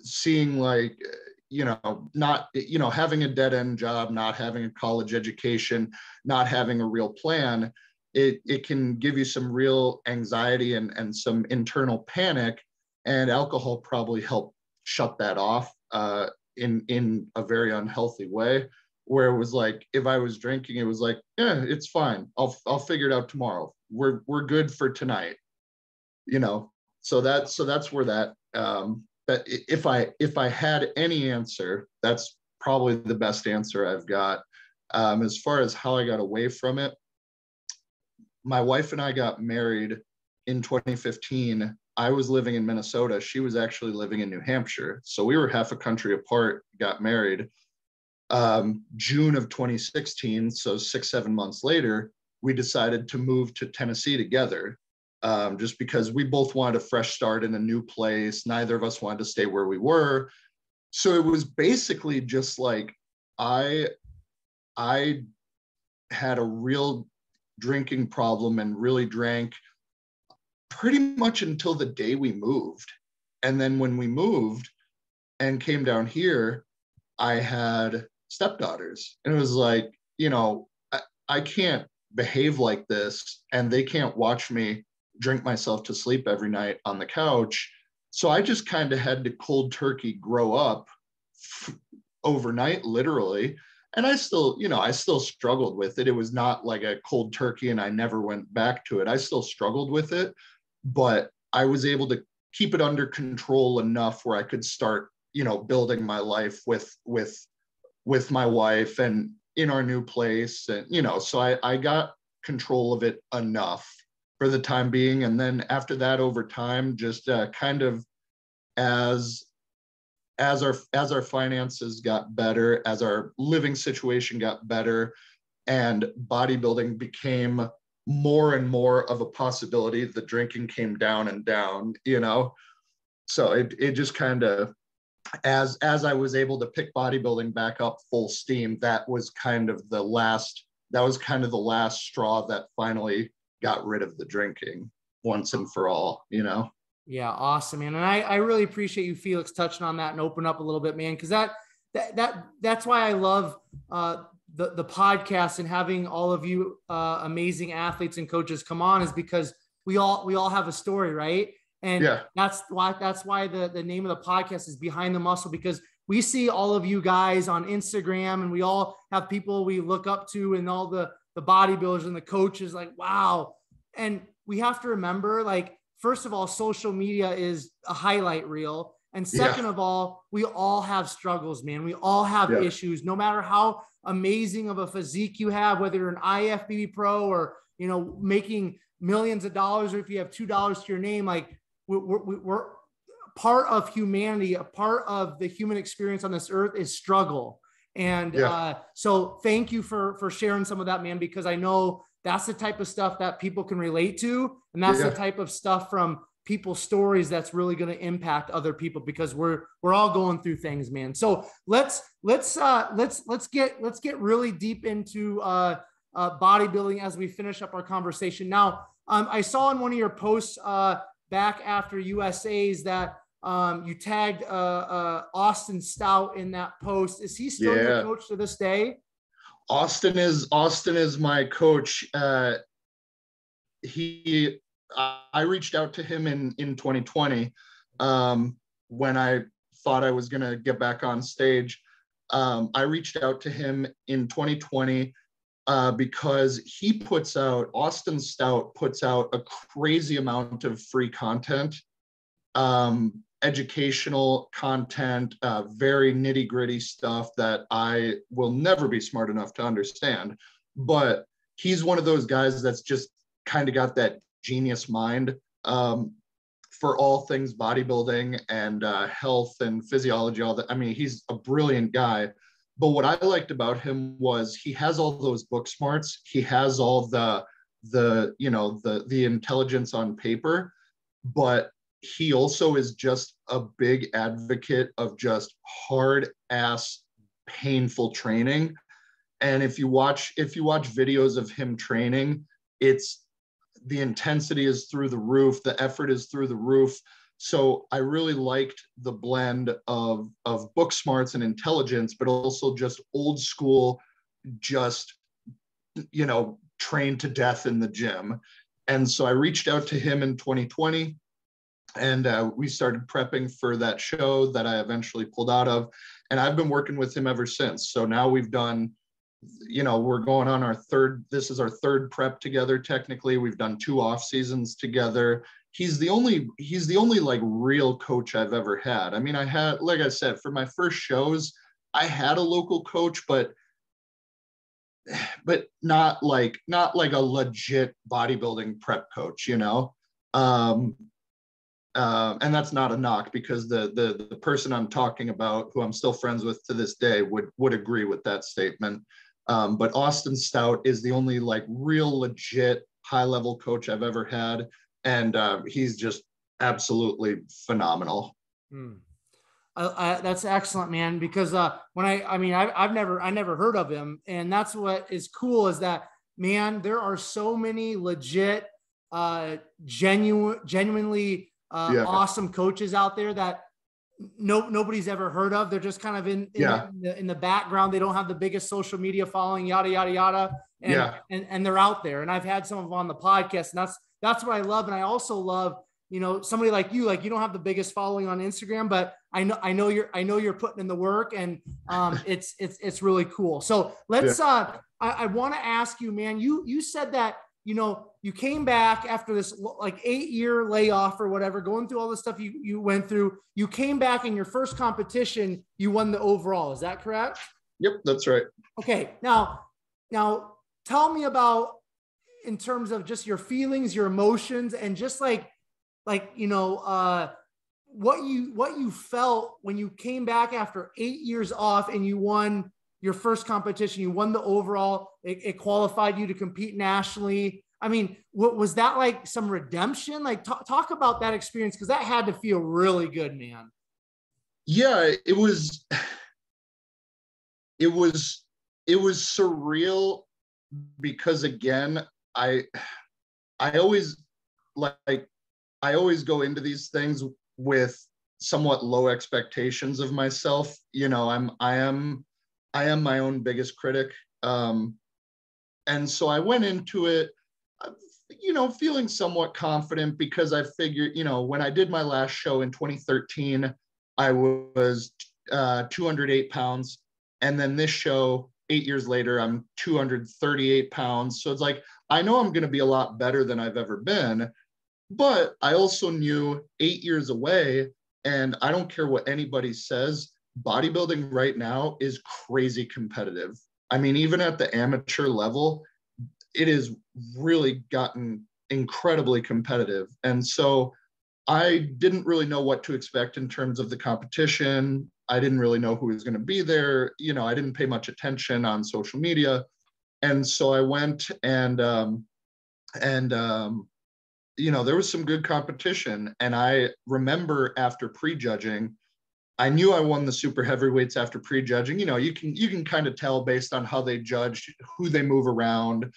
seeing like, not, having a dead end job, not having a college education, not having a real plan, it can give you some real anxiety and some internal panic, and alcohol probably helped shut that off in a very unhealthy way, where it was like, if I was drinking, it was like, yeah, it's fine. I'll figure it out tomorrow. We're good for tonight, So that's where that if I had any answer, that's probably the best answer I've got. As far as how I got away from it, my wife and I got married in 2015. I was living in Minnesota. She was actually living in New Hampshire. So we were half a country apart, got married. June of 2016, so 6-7 months later, we decided to move to Tennessee together, just because we both wanted a fresh start in a new place. Neither of us wanted to stay where we were. So it was basically just like, I had a real drinking problem and really drank pretty much until the day we moved. And then when we moved and came down here, I had stepdaughters, and it was like, I can't behave like this, and they can't watch me drink myself to sleep every night on the couch. So I just kind of had to cold turkey grow up overnight, literally. And I still struggled with it. It was not like a cold turkey and I never went back to it. I still struggled with it, but I was able to keep it under control enough where I could start, building my life with my wife and in our new place. And, so I got control of it enough for the time being. And then after that, over time, just kind of as our finances got better, as our living situation got better, and bodybuilding became more and more of a possibility, the drinking came down and down, So it just kind of, as I was able to pick bodybuilding back up full steam, that was kind of the last straw that finally got rid of the drinking once and for all, Yeah. Awesome, man. And I really appreciate you, Felix, touching on that and open up a little bit, man. Cause that's why I love the podcast and having all of you amazing athletes and coaches come on, is because we all have a story, right? And yeah, that's why the name of the podcast is Behind the Muscle, because we see all of you guys on Instagram, and we all have people we look up to, and all the bodybuilders and the coaches, like, wow. And we have to remember, like, first of all, social media is a highlight reel. And second of all, we all have struggles, man. We all have issues, no matter how amazing of a physique you have, whether you're an IFBB pro or, making millions of dollars, or if you have $2 to your name. Like, we're part of humanity. A part of the human experience on this earth is struggle. And so thank you for sharing some of that, man, because I know that's the type of stuff that people can relate to. And that's the type of stuff from people's stories that's really going to impact other people, because we're all going through things, man. So let's get really deep into bodybuilding as we finish up our conversation. Now, I saw in one of your posts back after USA's that you tagged Austin Stout in that post. Is he still your coach to this day? Austin is my coach. I reached out to him in 2020 when I thought I was going to get back on stage. I reached out to him in 2020 because Austin Stout puts out a crazy amount of free content, educational content, very nitty-gritty stuff that I will never be smart enough to understand. But he's one of those guys that's just kind of got that genius mind for all things bodybuilding and health and physiology, all that. I mean, he's a brilliant guy. But what I liked about him was he has all those book smarts. He has all the intelligence on paper, but he also is just a big advocate of just hard ass painful training. And if you watch videos of him training, the intensity is through the roof, the effort is through the roof. So I really liked the blend of book smarts and intelligence, but also just old school, just, trained to death in the gym. And so I reached out to him in 2020, and we started prepping for that show that I eventually pulled out of. And I've been working with him ever since. So now we've done, we're going on this is our third prep together. Technically, we've done 2 off seasons together. He's the only like real coach I've ever had. I mean, I had, like I said, for my first shows, I had a local coach, but not like a legit bodybuilding prep coach, and that's not a knock, because the person I'm talking about, who I'm still friends with to this day, would agree with that statement. But Austin Stout is the only like real legit high level coach I've ever had, and he's just absolutely phenomenal. That's excellent, man. Because I've never heard of him, and that's what is cool, is that, man, there are so many legit, genuinely awesome coaches out there that nobody's ever heard of. They're just kind of in the background. They don't have the biggest social media following, yada yada yada, and they're out there. And I've had some of them on the podcast, and that's what I love. And I also love, somebody like you don't have the biggest following on Instagram, but I know you're putting in the work, and it's really cool. So let's I want to ask you, man, you said that, you came back after this like 8-year layoff or whatever, going through all the stuff you went through. You came back, in your first competition, you won the overall. Is that correct? Yep, that's right. Okay. Now tell me about, in terms of just your feelings, your emotions, and just what you felt when you came back after 8 years off and you won your first competition. You won the overall. It qualified you to compete nationally. I mean, what was that like? Some redemption? Like, talk about that experience, because that had to feel really good, man. Yeah, it was surreal, because again, I always go into these things with somewhat low expectations of myself. I am my own biggest critic. And so I went into it, feeling somewhat confident, because I figured, when I did my last show in 2013, I was 208 pounds. And then this show, 8 years later, I'm 238 pounds. So it's like, I know I'm going to be a lot better than I've ever been. But I also knew 8 years away, and I don't care what anybody says, bodybuilding right now is crazy competitive. I mean, even at the amateur level, it has really gotten incredibly competitive. And so I didn't really know what to expect in terms of the competition. I didn't really know who was going to be there. I didn't pay much attention on social media. And so I went and there was some good competition. And I remember after prejudging, I knew I won the super heavyweights after prejudging. You can kind of tell based on how they judge, who they move around,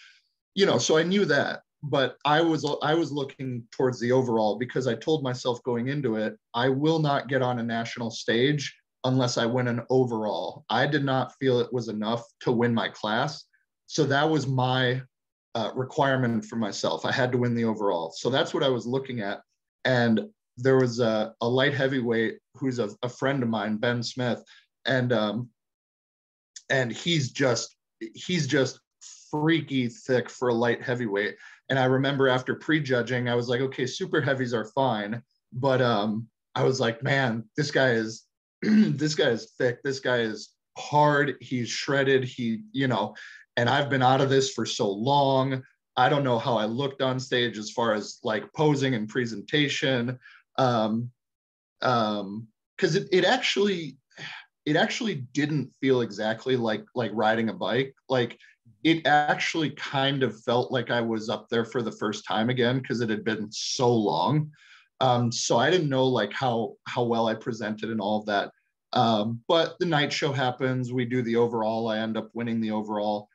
so I knew that. But I was looking towards the overall, because I told myself going into it, I will not get on a national stage unless I win an overall. I did not feel it was enough to win my class. So that was my requirement for myself. I had to win the overall. So that's what I was looking at. And there was a light heavyweight who's a friend of mine, Ben Smith, and he's just freaky thick for a light heavyweight. And I remember after prejudging, I was like, okay, super heavies are fine, but I was like, man, this guy is this guy is thick. This guy is hard. He's shredded. And I've been out of this for so long. I don't know how I looked on stage as far as like posing and presentation. Because it actually didn't feel exactly like riding a bike. Like, it actually kind of felt like I was up there for the first time again, because it had been so long. So I didn't know like how well I presented and all of that. But the night show happens. We do the overall. I end up winning the overall.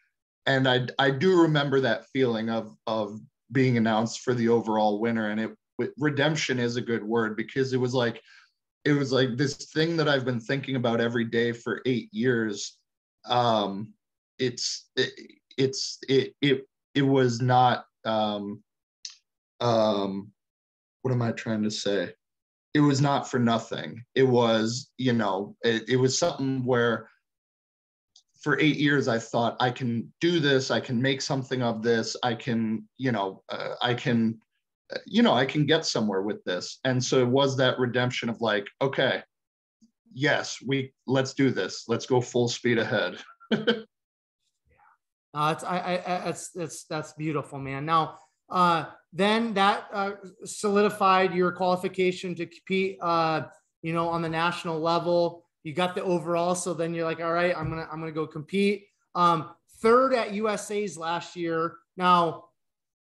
And I do remember that feeling of being announced for the overall winner. And redemption is a good word, because it was like this thing that I've been thinking about every day for 8 years. It was not, what am I trying to say? It was not for nothing. It was, it was something where for 8 years I thought, I can do this, I can make something of this, I can get somewhere with this. And so it was that redemption of like, okay, yes, let's do this. Let's go full speed ahead. That's beautiful, man. Now, then that solidified your qualification to compete, on the national level. You got the overall, so then you're like, all right, I'm gonna go compete. Third at USA's last year. Now,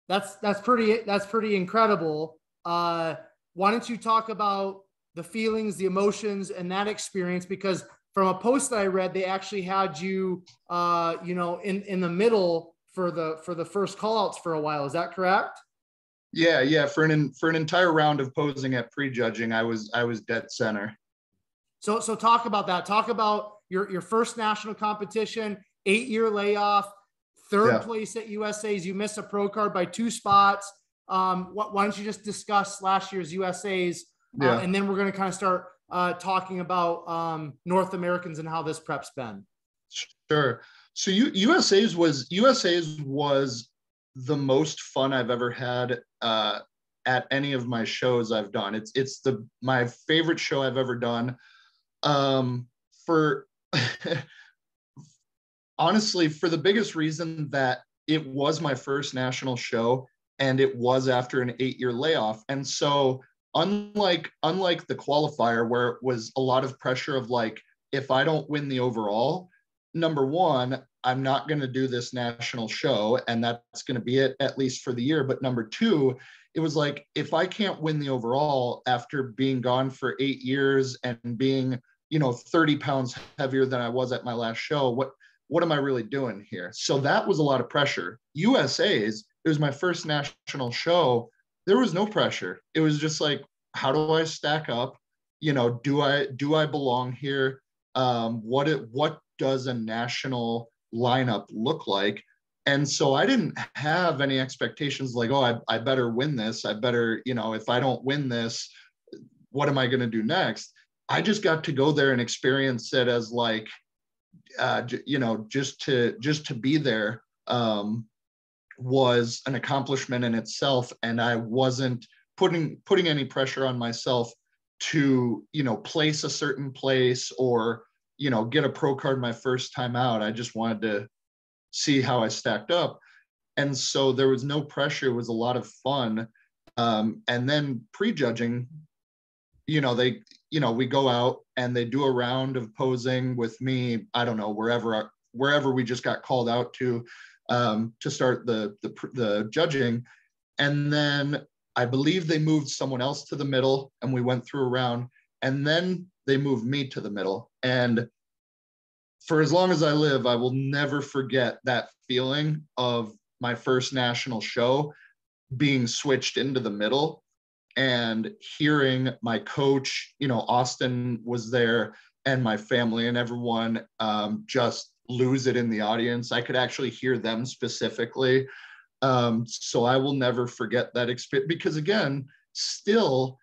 that's pretty incredible. Why don't you talk about the feelings, the emotions, and that experience? Because from a post that I read, they actually had you, in the middle for the first callouts for a while. Is that correct? Yeah. For an entire round of posing at Prejudging, I was dead center. So talk about that. Talk about your first national competition, 8-year layoff, third place at USA's. You missed a pro card by 2 spots. Why don't you just discuss last year's USA's, and then we're going to kind of start talking about North Americans and how this prep's been. Sure. So USA's was the most fun I've ever had at any of my shows I've done. It's my favorite show I've ever done. Honestly, for the biggest reason that it was my first national show, and it was after an 8-year layoff. And so unlike the qualifier, where it was a lot of pressure of like, if I don't win the overall, number one, I'm not going to do this national show, and that's going to be it, at least for the year. But number two, it was like, if I can't win the overall after being gone for 8 years and being, 30 pounds heavier than I was at my last show, what am I really doing here? So that was a lot of pressure. USA's, it was my first national show. There was no pressure. It was just like, how do I stack up? Do I belong here? What does a national lineup look like? And so I didn't have any expectations like, oh, I better win this. I better, if I don't win this, what am I going to do next? I just got to go there and experience it as like, just to be there was an accomplishment in itself. And I wasn't putting any pressure on myself to, place a certain place or, get a pro card my first time out. I just wanted to see how I stacked up. And so there was no pressure. It was a lot of fun. And then Prejudging, we go out and they do a round of posing with me. I don't know, wherever we just got called out to start the judging. And then I believe they moved someone else to the middle, and we went through a round, and then they moved me to the middle. And for as long as I live, I will never forget that feeling of my first national show being switched into the middle and hearing my coach, Austin was there, and my family and everyone just lose it in the audience. I could actually hear them specifically. So I will never forget that experience, because again, still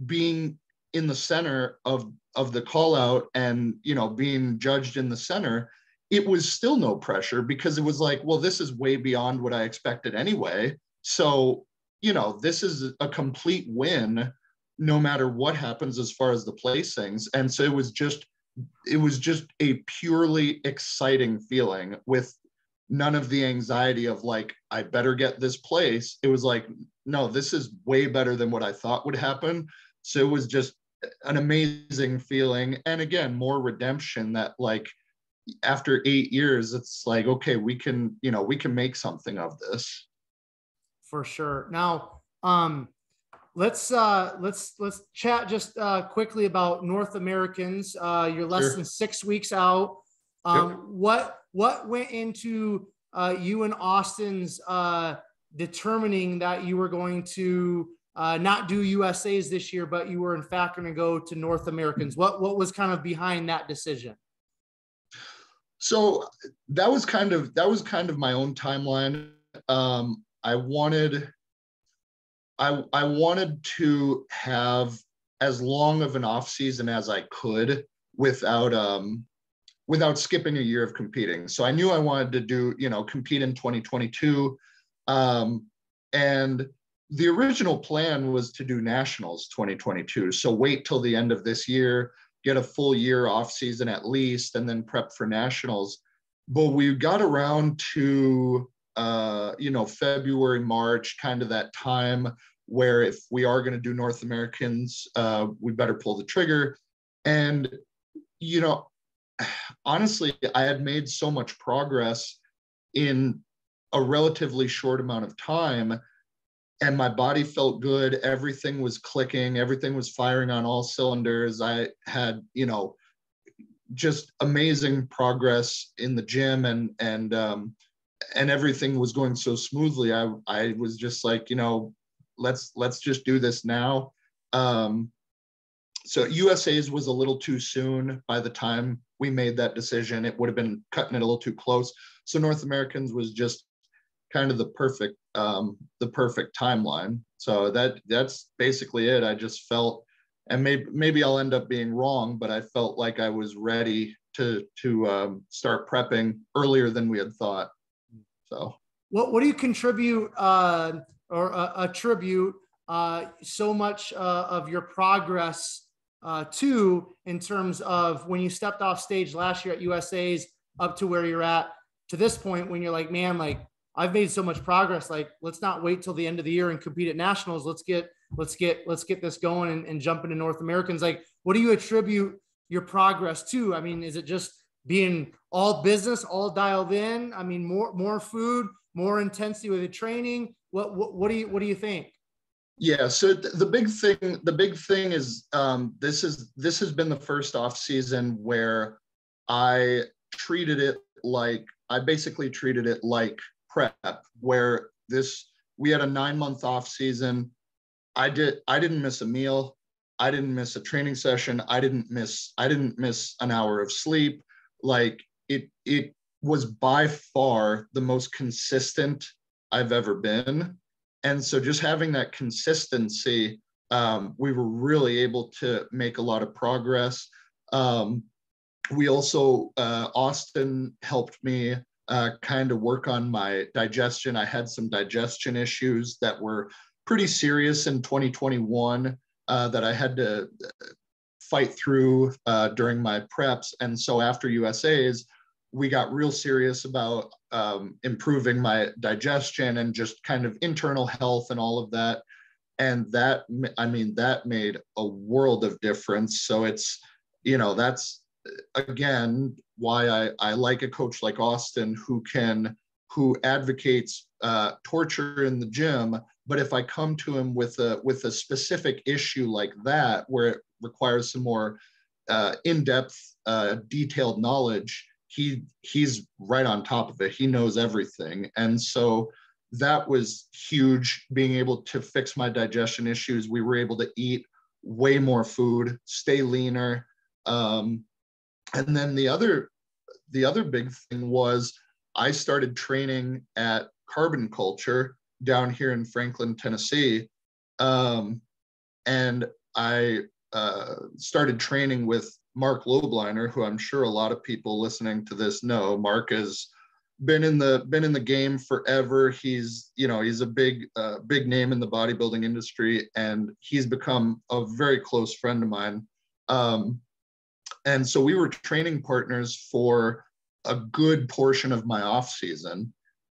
being in the center of the call out and, being judged in the center, it was still no pressure, because it was like, well, this is way beyond what I expected anyway. So, this is a complete win no matter what happens as far as the placings. And so it was just a purely exciting feeling with none of the anxiety of like, I better get this place. It was like, no, this is way better than what I thought would happen. So it was just an amazing feeling. And again, more redemption that like after 8 years, it's like, okay, we can make something of this. For sure. Now, let's chat just quickly about North Americans. You're less than 6 weeks out. What went into you and Austin's determining that you were going to not do USAs this year, but you were in fact going to go to North Americans. What was kind of behind that decision? So that was kind of my own timeline. I wanted to have as long of an off season as I could without skipping a year of competing. So I knew I wanted to do, compete in 2022. And the original plan was to do nationals 2022. So wait till the end of this year, get a full year off season at least, and then prep for nationals. But we got around to, February, March, kind of that time where if we are going to do North Americans, we better pull the trigger. And, honestly, I had made so much progress in a relatively short amount of time, and my body felt good. Everything was clicking. Everything was firing on all cylinders. I had, just amazing progress in the gym, and everything was going so smoothly. I was just like, let's just do this now. So USA's was a little too soon. By the time we made that decision, it would have been cutting it a little too close. So North Americans was just kind of the perfect timeline. So that's basically it. I just felt, and maybe I'll end up being wrong, but I felt like I was ready to start prepping earlier than we had thought. So what do you contribute or attribute so much of your progress to, in terms of when you stepped off stage last year at USA's up to where you're at to this point, when you're like, man, like I've made so much progress, like let's not wait till the end of the year and compete at nationals. Let's get this going and jump into North Americans. Like, what do you attribute your progress to? I mean, is it just being all business, all dialed in? I mean, more food, more intensity with the training. What do you think? Yeah. So the big thing is, this has been the first off season where I basically treated it like prep, where we had a 9-month off season. I didn't miss a meal. I didn't miss a training session. I didn't miss an hour of sleep. Like it was by far the most consistent I've ever been. And so just having that consistency, we were really able to make a lot of progress. We also, Austin helped me kind of work on my digestion. I had some digestion issues that were pretty serious in 2021 that I had to fight through during my preps. And so after USA's, we got real serious about improving my digestion and just kind of internal health and all of that. And that made a world of difference. So it's, that's again why I like a coach like Austin who advocates torture in the gym. But if I come to him with a specific issue like that, where it requires some more in-depth, detailed knowledge, he's right on top of it. He knows everything. And so that was huge, being able to fix my digestion issues. We were able to eat way more food, stay leaner. And then the other big thing was I started training at Carbon Culture down here in Franklin, Tennessee. And I started training with Marc Lobliner, who I'm sure a lot of people listening to this know. Marc has been in the game forever. He's a big name in the bodybuilding industry, and he's become a very close friend of mine. And so we were training partners for a good portion of my off season,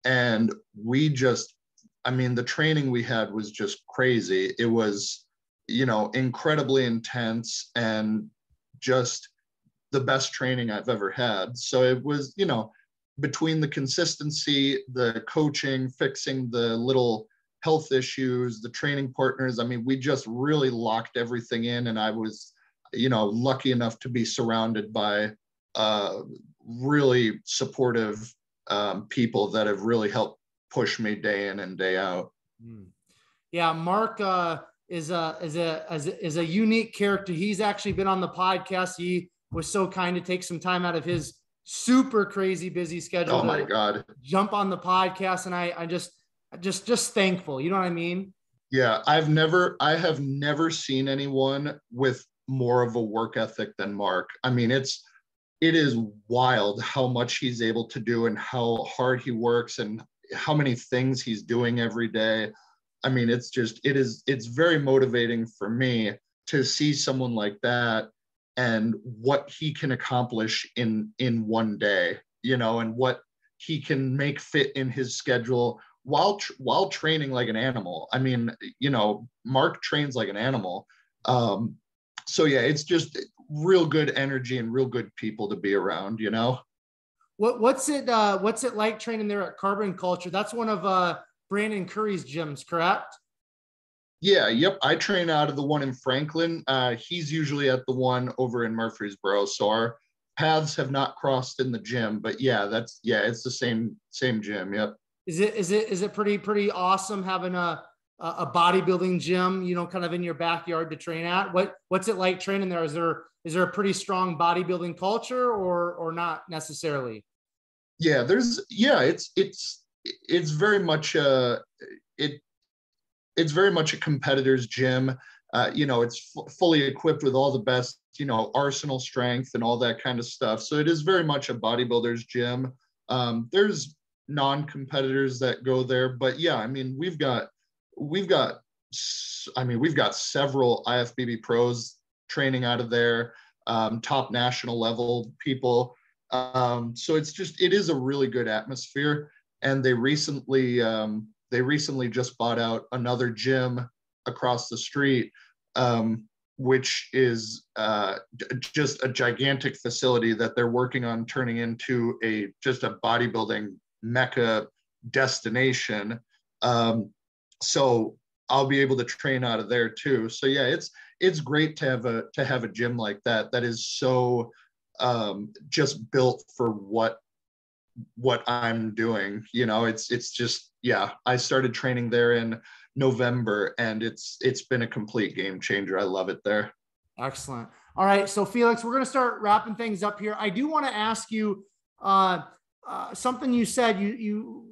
and the training we had was just crazy. It was, incredibly intense and just the best training I've ever had. So it was, between the consistency, the coaching, fixing the little health issues, the training partners, we just really locked everything in. And I was, lucky enough to be surrounded by really supportive people that have really helped push me day in and day out. Yeah, Marc is a unique character. He's actually been on the podcast. He was so kind to take some time out of his super crazy busy schedule. Oh my God. Jump on the podcast. And I just thankful. You know what I mean? Yeah. I have never seen anyone with more of a work ethic than Marc. I mean, it is wild how much he's able to do and how hard he works and how many things he's doing every day. I mean, it's very motivating for me to see someone like that and what he can accomplish in one day, you know, and what he can make fit in his schedule while training like an animal. I mean, you know, Marc trains like an animal. So yeah, it's just real good energy and real good people to be around, you know. What's it like training there at Carbon Culture? That's one of Brandon Curry's gyms, correct? Yeah, yep. I train out of the one in Franklin. He's usually at the one over in Murfreesboro. So our paths have not crossed in the gym, but yeah, it's the same gym. Yep. Is it pretty awesome having a bodybuilding gym, you know, kind of in your backyard to train at? What's it like training there? Is there a pretty strong bodybuilding culture or not necessarily? Yeah, it's very much it's very much a competitor's gym. You know, it's fully equipped with all the best, you know, arsenal strength and all that kind of stuff. So it is very much a bodybuilder's gym. There's non-competitors that go there, but yeah, I mean, we've got several IFBB pros training out of there, top national level people. So it is a really good atmosphere. And they recently just bought out another gym across the street, which is just a gigantic facility that they're working on turning into just a bodybuilding mecca destination. So I'll be able to train out of there too. So yeah, it's great to have a gym like that is so just built for what I'm doing. You know, it's just, yeah, I started training there in November and it's been a complete game changer. I love it there. Excellent. All right. So Felix, we're going to start wrapping things up here. I do want to ask you something you said. You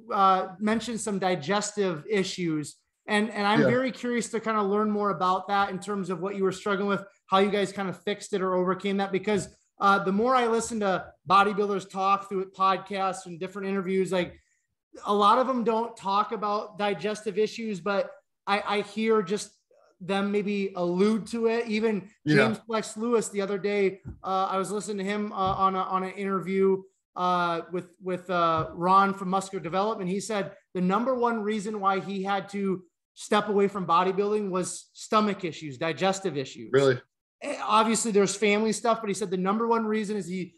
mentioned some digestive issues, and I'm very curious to kind of learn more about that in terms of what you were struggling with, how you guys kind of fixed it or overcame that. Because the more I listen to bodybuilders talk through podcasts and different interviews, like a lot of them don't talk about digestive issues, but I hear just them maybe allude to it. Even James Flex Lewis the other day, I was listening to him on an interview with Ron from Muscular Development. He said the number one reason why he had to step away from bodybuilding was stomach issues, digestive issues. Really? Obviously there's family stuff, but he said the number one reason is he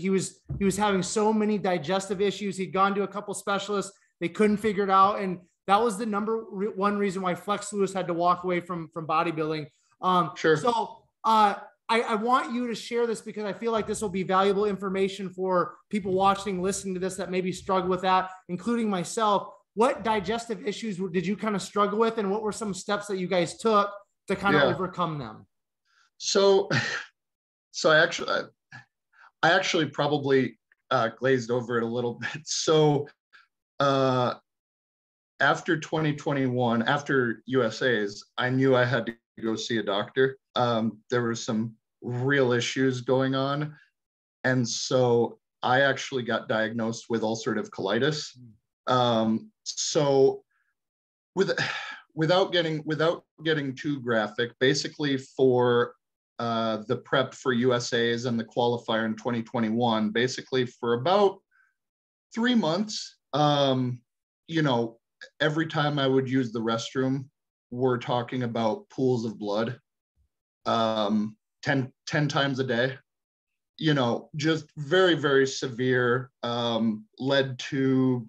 was having so many digestive issues. He'd gone to a couple specialists. They couldn't figure it out. And that was the number one reason why Flex Lewis had to walk away from bodybuilding. Sure. So I want you to share this because I feel like this will be valuable information for people watching, listening to this that maybe struggle with that, including myself. What digestive issues did you kind of struggle with, and what were some steps that you guys took to kind of overcome them? So I actually probably glazed over it a little bit. So after 2021, after USA's, I knew I had to go see a doctor. There were some real issues going on. And so I actually got diagnosed with ulcerative colitis. So without getting too graphic, basically for the prep for USA's and the qualifier in 2021, basically for about 3 months, you know, every time I would use the restroom, we're talking about pools of blood, 10 times a day, you know, just very, very severe, led to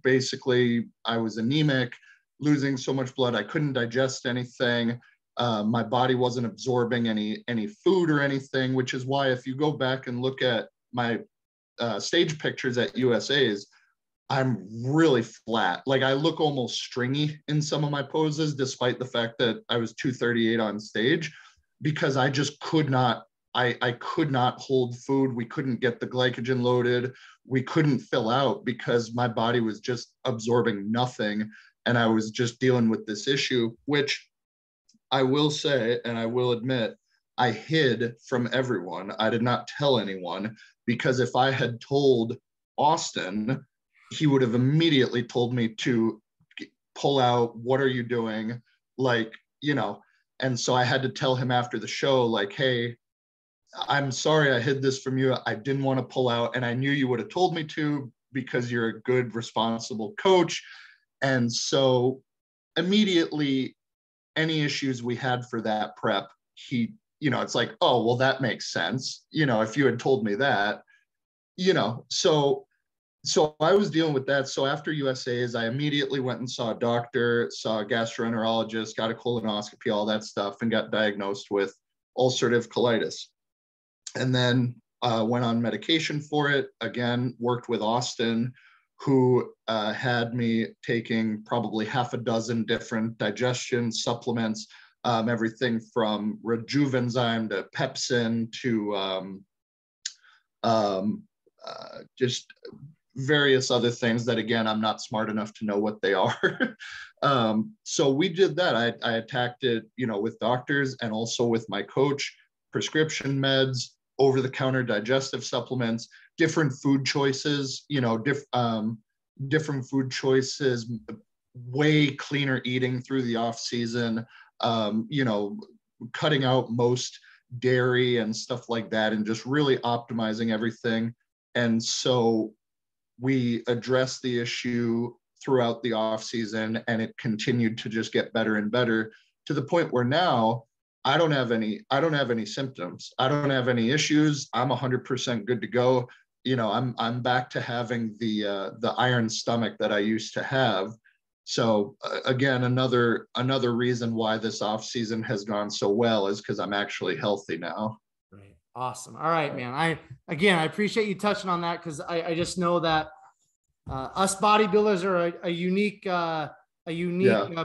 basically I was anemic, losing so much blood. I couldn't digest anything. My body wasn't absorbing any food or anything, which is why if you go back and look at my stage pictures at USA's, I'm really flat. Like I look almost stringy in some of my poses, despite the fact that I was 238 on stage, because I just could not, I could not hold food. We couldn't get the glycogen loaded. We couldn't fill out because my body was just absorbing nothing. And I was just dealing with this issue, which I will say, and I will admit, I hid from everyone. I did not tell anyone, because if I had told Austin, he would have immediately told me to pull out. What are you doing? Like, you know, and so I had to tell him after the show, like, hey, I'm sorry I hid this from you. I didn't want to pull out. And I knew you would have told me to, because you're a good, responsible coach. And so immediately, any issues we had for that prep, he, you know, it's like, oh, well, that makes sense. You know, if you had told me that, you know, so I was dealing with that. So after USA's, I immediately went and saw a doctor, saw a gastroenterologist, got a colonoscopy, all that stuff, and got diagnosed with ulcerative colitis. And then went on medication for it. Again, worked with Austin, who had me taking probably half a dozen different digestion supplements, everything from Rejuvenzyme to Pepsin to just various other things that, again, I'm not smart enough to know what they are. So we did that. I attacked it, you know, with doctors and also with my coach, prescription meds, over-the-counter digestive supplements, different food choices, you know, different food choices, way cleaner eating through the off season, you know, cutting out most dairy and stuff like that, and just really optimizing everything. And so we addressed the issue throughout the off season, and it continued to just get better and better, to the point where now I don't have any symptoms. I don't have any issues. I'm 100% good to go. You know, I'm back to having the iron stomach that I used to have. So again, another reason why this off season has gone so well is because I'm actually healthy now. Right. Awesome. All right, man. I appreciate you touching on that, because I just know that us bodybuilders are a unique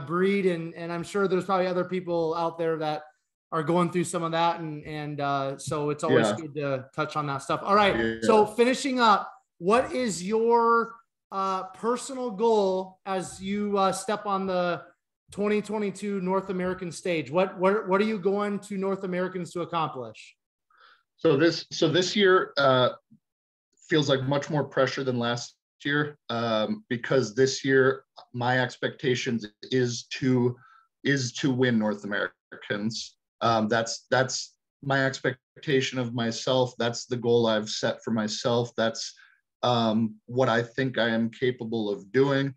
breed, and I'm sure there's probably other people out there that are going through some of that, and so it's always good to touch on that stuff. All right. So finishing up, what is your personal goal as you step on the 2022 North American stage? What are you going to North Americans to accomplish? So this year feels like much more pressure than last year, because this year my expectations is to win North Americans. That's my expectation of myself. That's the goal I've set for myself. That's what I think I am capable of doing.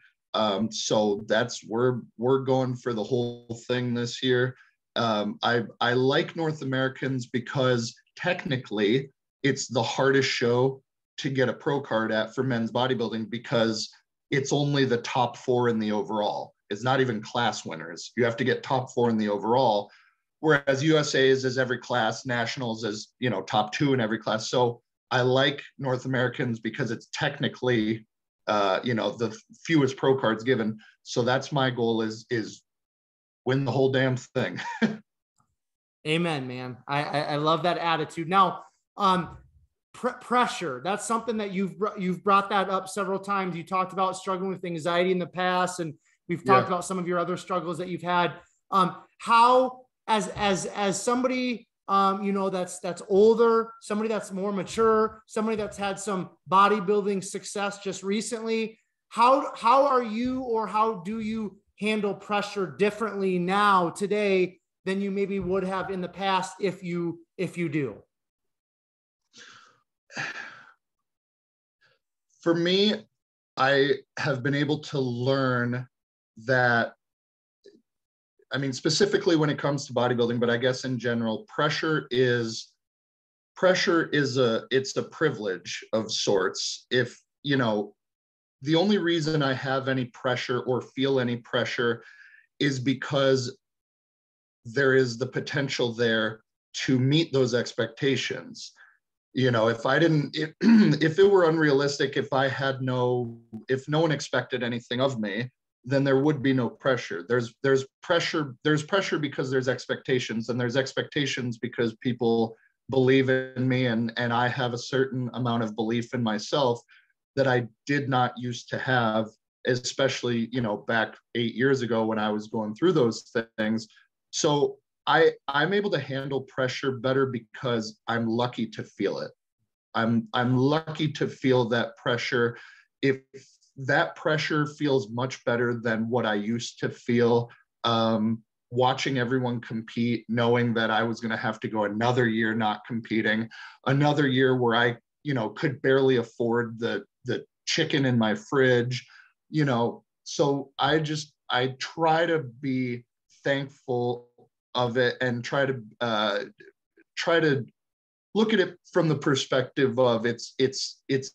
So we're going for the whole thing this year. I like North Americans because technically it's the hardest show to get a pro card at for men's bodybuilding, because it's only the top 4 in the overall. It's not even class winners. You have to get top 4 in the overall. Whereas USA's is every class, nationals is, you know, top 2 in every class. So I like North Americans because it's technically, you know, the fewest pro cards given. So that's my goal, is win the whole damn thing. Amen, man. I love that attitude. Now, pressure, that's something that you've brought that up several times. You talked about struggling with anxiety in the past, and we've talked about some of your other struggles that you've had. How, as somebody, you know, that's older, somebody that's more mature, somebody that's had some bodybuilding success just recently, how are you, or how do you handle pressure differently now today than you maybe would have in the past, if you do? For me, I have been able to learn that, I mean, specifically when it comes to bodybuilding, but I guess in general, pressure is it's a privilege of sorts. If, you know, the only reason I have any pressure or feel any pressure is because there is the potential there to meet those expectations. You know, if I didn't, if it were unrealistic, if no one expected anything of me, then there would be no pressure. There's pressure because there's expectations, and there's expectations because people believe in me, and I have a certain amount of belief in myself that I did not used to have, especially, you know, back 8 years ago when I was going through those things. So I'm able to handle pressure better because I'm lucky to feel it. I'm lucky to feel that pressure. If that pressure feels much better than what I used to feel, watching everyone compete, knowing that I was going to have to go another year not competing, another year where I, you know, could barely afford the chicken in my fridge, you know. So I try to be thankful of it and try to look at it from the perspective of it's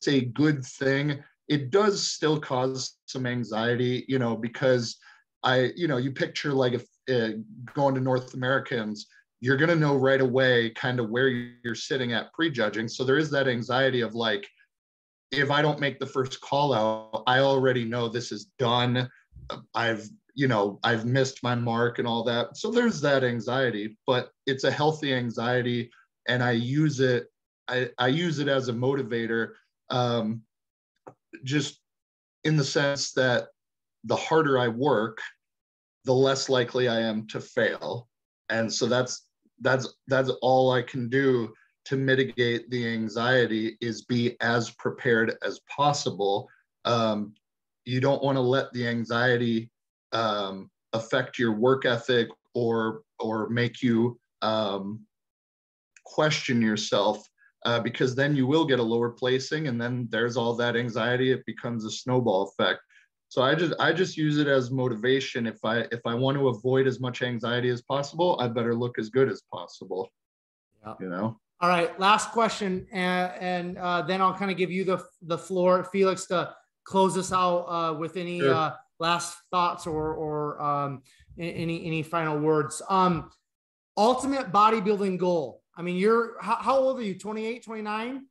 a good thing. It does still cause some anxiety, you know, because you picture like if going to North Americans, you're going to know right away kind of where you're sitting at prejudging. So there is that anxiety of like, if I don't make the first call out, I already know this is done. I've missed my mark and all that. So there's that anxiety, but it's a healthy anxiety. And I use it as a motivator, just in the sense that the harder I work, the less likely I am to fail. And so that's all I can do to mitigate the anxiety, is be as prepared as possible. You don't want to let the anxiety affect your work ethic or make you question yourself, because then you will get a lower placing, and then there's all that anxiety. It becomes a snowball effect. So I just use it as motivation. If I want to avoid as much anxiety as possible, I better look as good as possible. Yeah. You know. All right, last question, and then I'll kind of give you the floor, Felix, to close us out with any sure. Last thoughts or any final words. Ultimate bodybuilding goal. I mean, how old are you? 28, 29?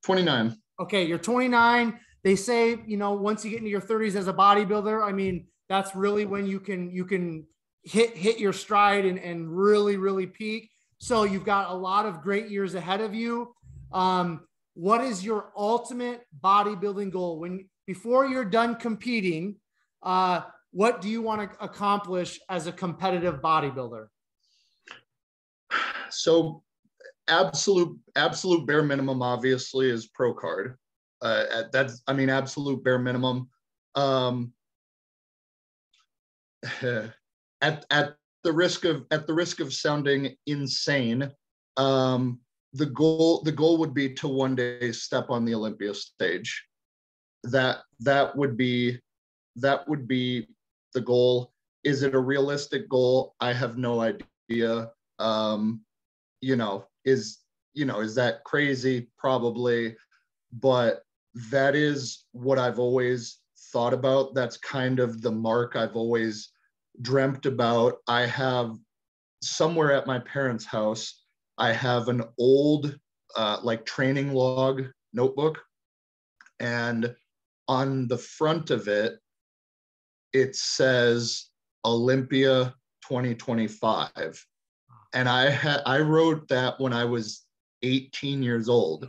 29. Okay, you're 29. They say, you know, once you get into your 30s as a bodybuilder, I mean, that's really when you can hit your stride and really, really peak. So you've got a lot of great years ahead of you. What is your ultimate bodybuilding goal? Before you're done competing, what do you want to accomplish as a competitive bodybuilder? So absolute bare minimum, obviously, is Pro Card. Absolute bare minimum. At the risk of sounding insane, the goal would be to one day step on the Olympia stage. That would be the goal. Is it a realistic goal? I have no idea. Is that crazy? Probably, but that is what I've always thought about. That's kind of the mark I've always dreamt about. I have somewhere at my parents' house, I have an old training log notebook, and on the front of it, it says Olympia 2025. And I wrote that when I was 18 years old.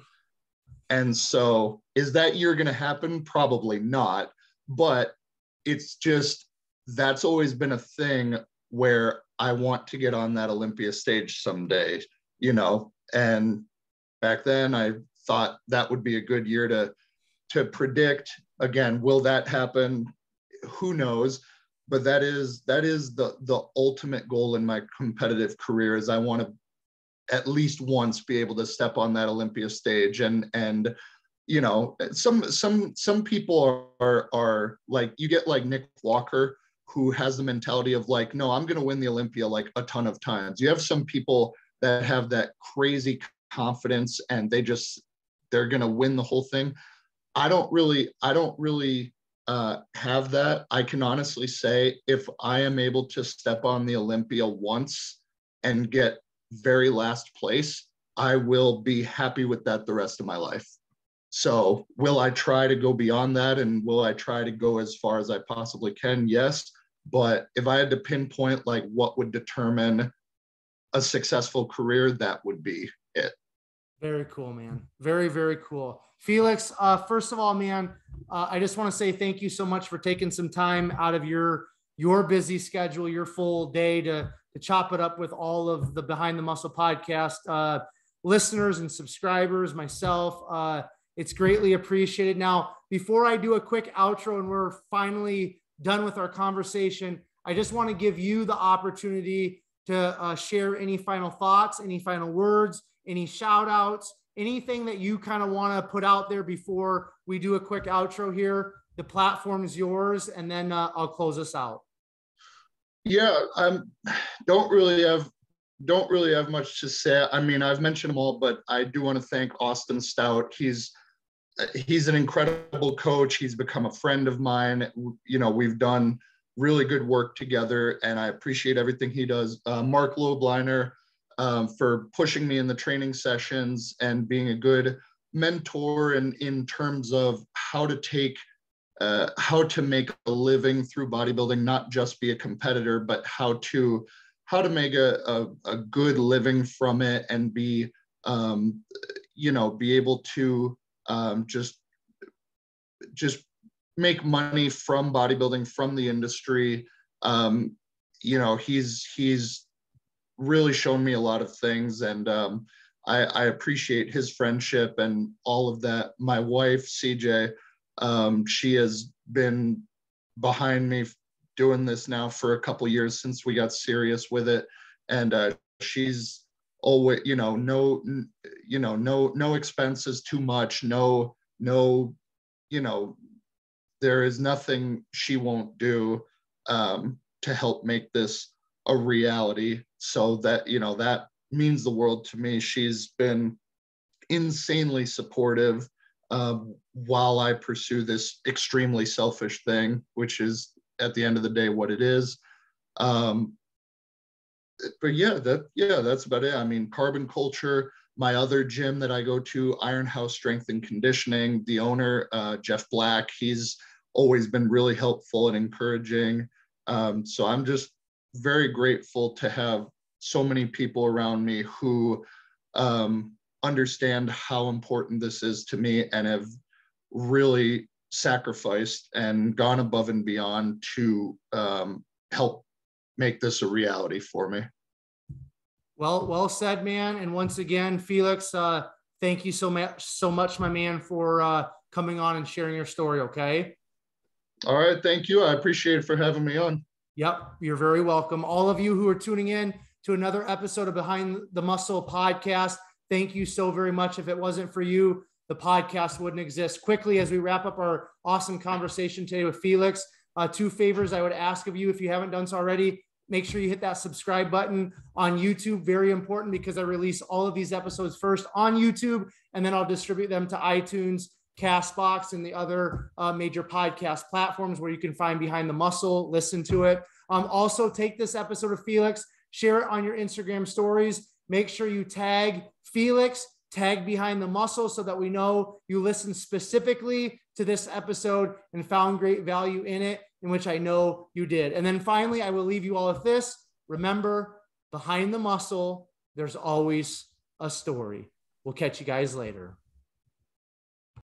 And so is that year going to happen? Probably not. But it's just, that's always been a thing where I want to get on that Olympia stage someday, you know. And back then I thought that would be a good year to predict. Again, will that happen? Who knows? But that is the ultimate goal in my competitive career, is I want to at least once be able to step on that Olympia stage. And you know, some people are like, you get like Nick Walker, who has the mentality of like, no, I'm going to win the Olympia like a ton of times. You have some people that have that crazy confidence and they're going to win the whole thing. I don't really have that. I can honestly say, if I am able to step on the Olympia once and get very last place, I will be happy with that the rest of my life. So will I try to go beyond that? And will I try to go as far as I possibly can? Yes. But if I had to pinpoint like what would determine a successful career, that would be it. Very cool, man. Very, very cool. Felix, first of all, man, I just want to say thank you so much for taking some time out of your busy schedule, your full day to chop it up with all of the Behind the Muscle podcast listeners and subscribers, myself. It's greatly appreciated. Now, before I do a quick outro and we're finally done with our conversation, I just want to give you the opportunity to share any final thoughts, any final words, any shout outs, anything that you kind of want to put out there before we do a quick outro here. The platform is yours, and then I'll close us out. Yeah, don't really have much to say. I mean, I've mentioned them all, but I do want to thank Austin Stout. He's an incredible coach. He's become a friend of mine. You know, we've done really good work together, and I appreciate everything he does. Marc Lobliner, for pushing me in the training sessions and being a good mentor in terms of how to make a living through bodybuilding, not just be a competitor, but how to make a good living from it and be able to just make money from bodybuilding, from the industry. He's really shown me a lot of things, and I appreciate his friendship and all of that. My wife, CJ, she has been behind me doing this now for a couple years since we got serious with it. And she's always, no expenses too much. No, there is nothing she won't do to help make this a reality. So that, that means the world to me. She's been insanely supportive while I pursue this extremely selfish thing, which is at the end of the day what it is. But that's about it. I mean, Carbon Culture, my other gym that I go to, Iron House Strength and Conditioning, the owner, Jeff Black, he's always been really helpful and encouraging. So I'm just very grateful to have so many people around me who understand how important this is to me and have really sacrificed and gone above and beyond to help make this a reality for me. Well said, man. And once again, Felix, thank you so much, my man, for coming on and sharing your story. Okay. All right. Thank you. I appreciate it for having me on. Yep. You're very welcome. All of you who are tuning in to another episode of Behind the Muscle podcast, thank you so very much. If it wasn't for you, the podcast wouldn't exist. Quickly, as we wrap up our awesome conversation today with Felix, 2 favors I would ask of you if you haven't done so already. Make sure you hit that subscribe button on YouTube. Very important, because I release all of these episodes first on YouTube, and then I'll distribute them to iTunes, Castbox, and the other major podcast platforms where you can find Behind the Muscle, listen to it. Also, take this episode of Felix, share it on your Instagram stories. Make sure you tag Felix, tag Behind the Muscle, so that we know you listened specifically to this episode and found great value in it, in which I know you did. And then finally, I will leave you all with this. Remember, behind the muscle, there's always a story. We'll catch you guys later.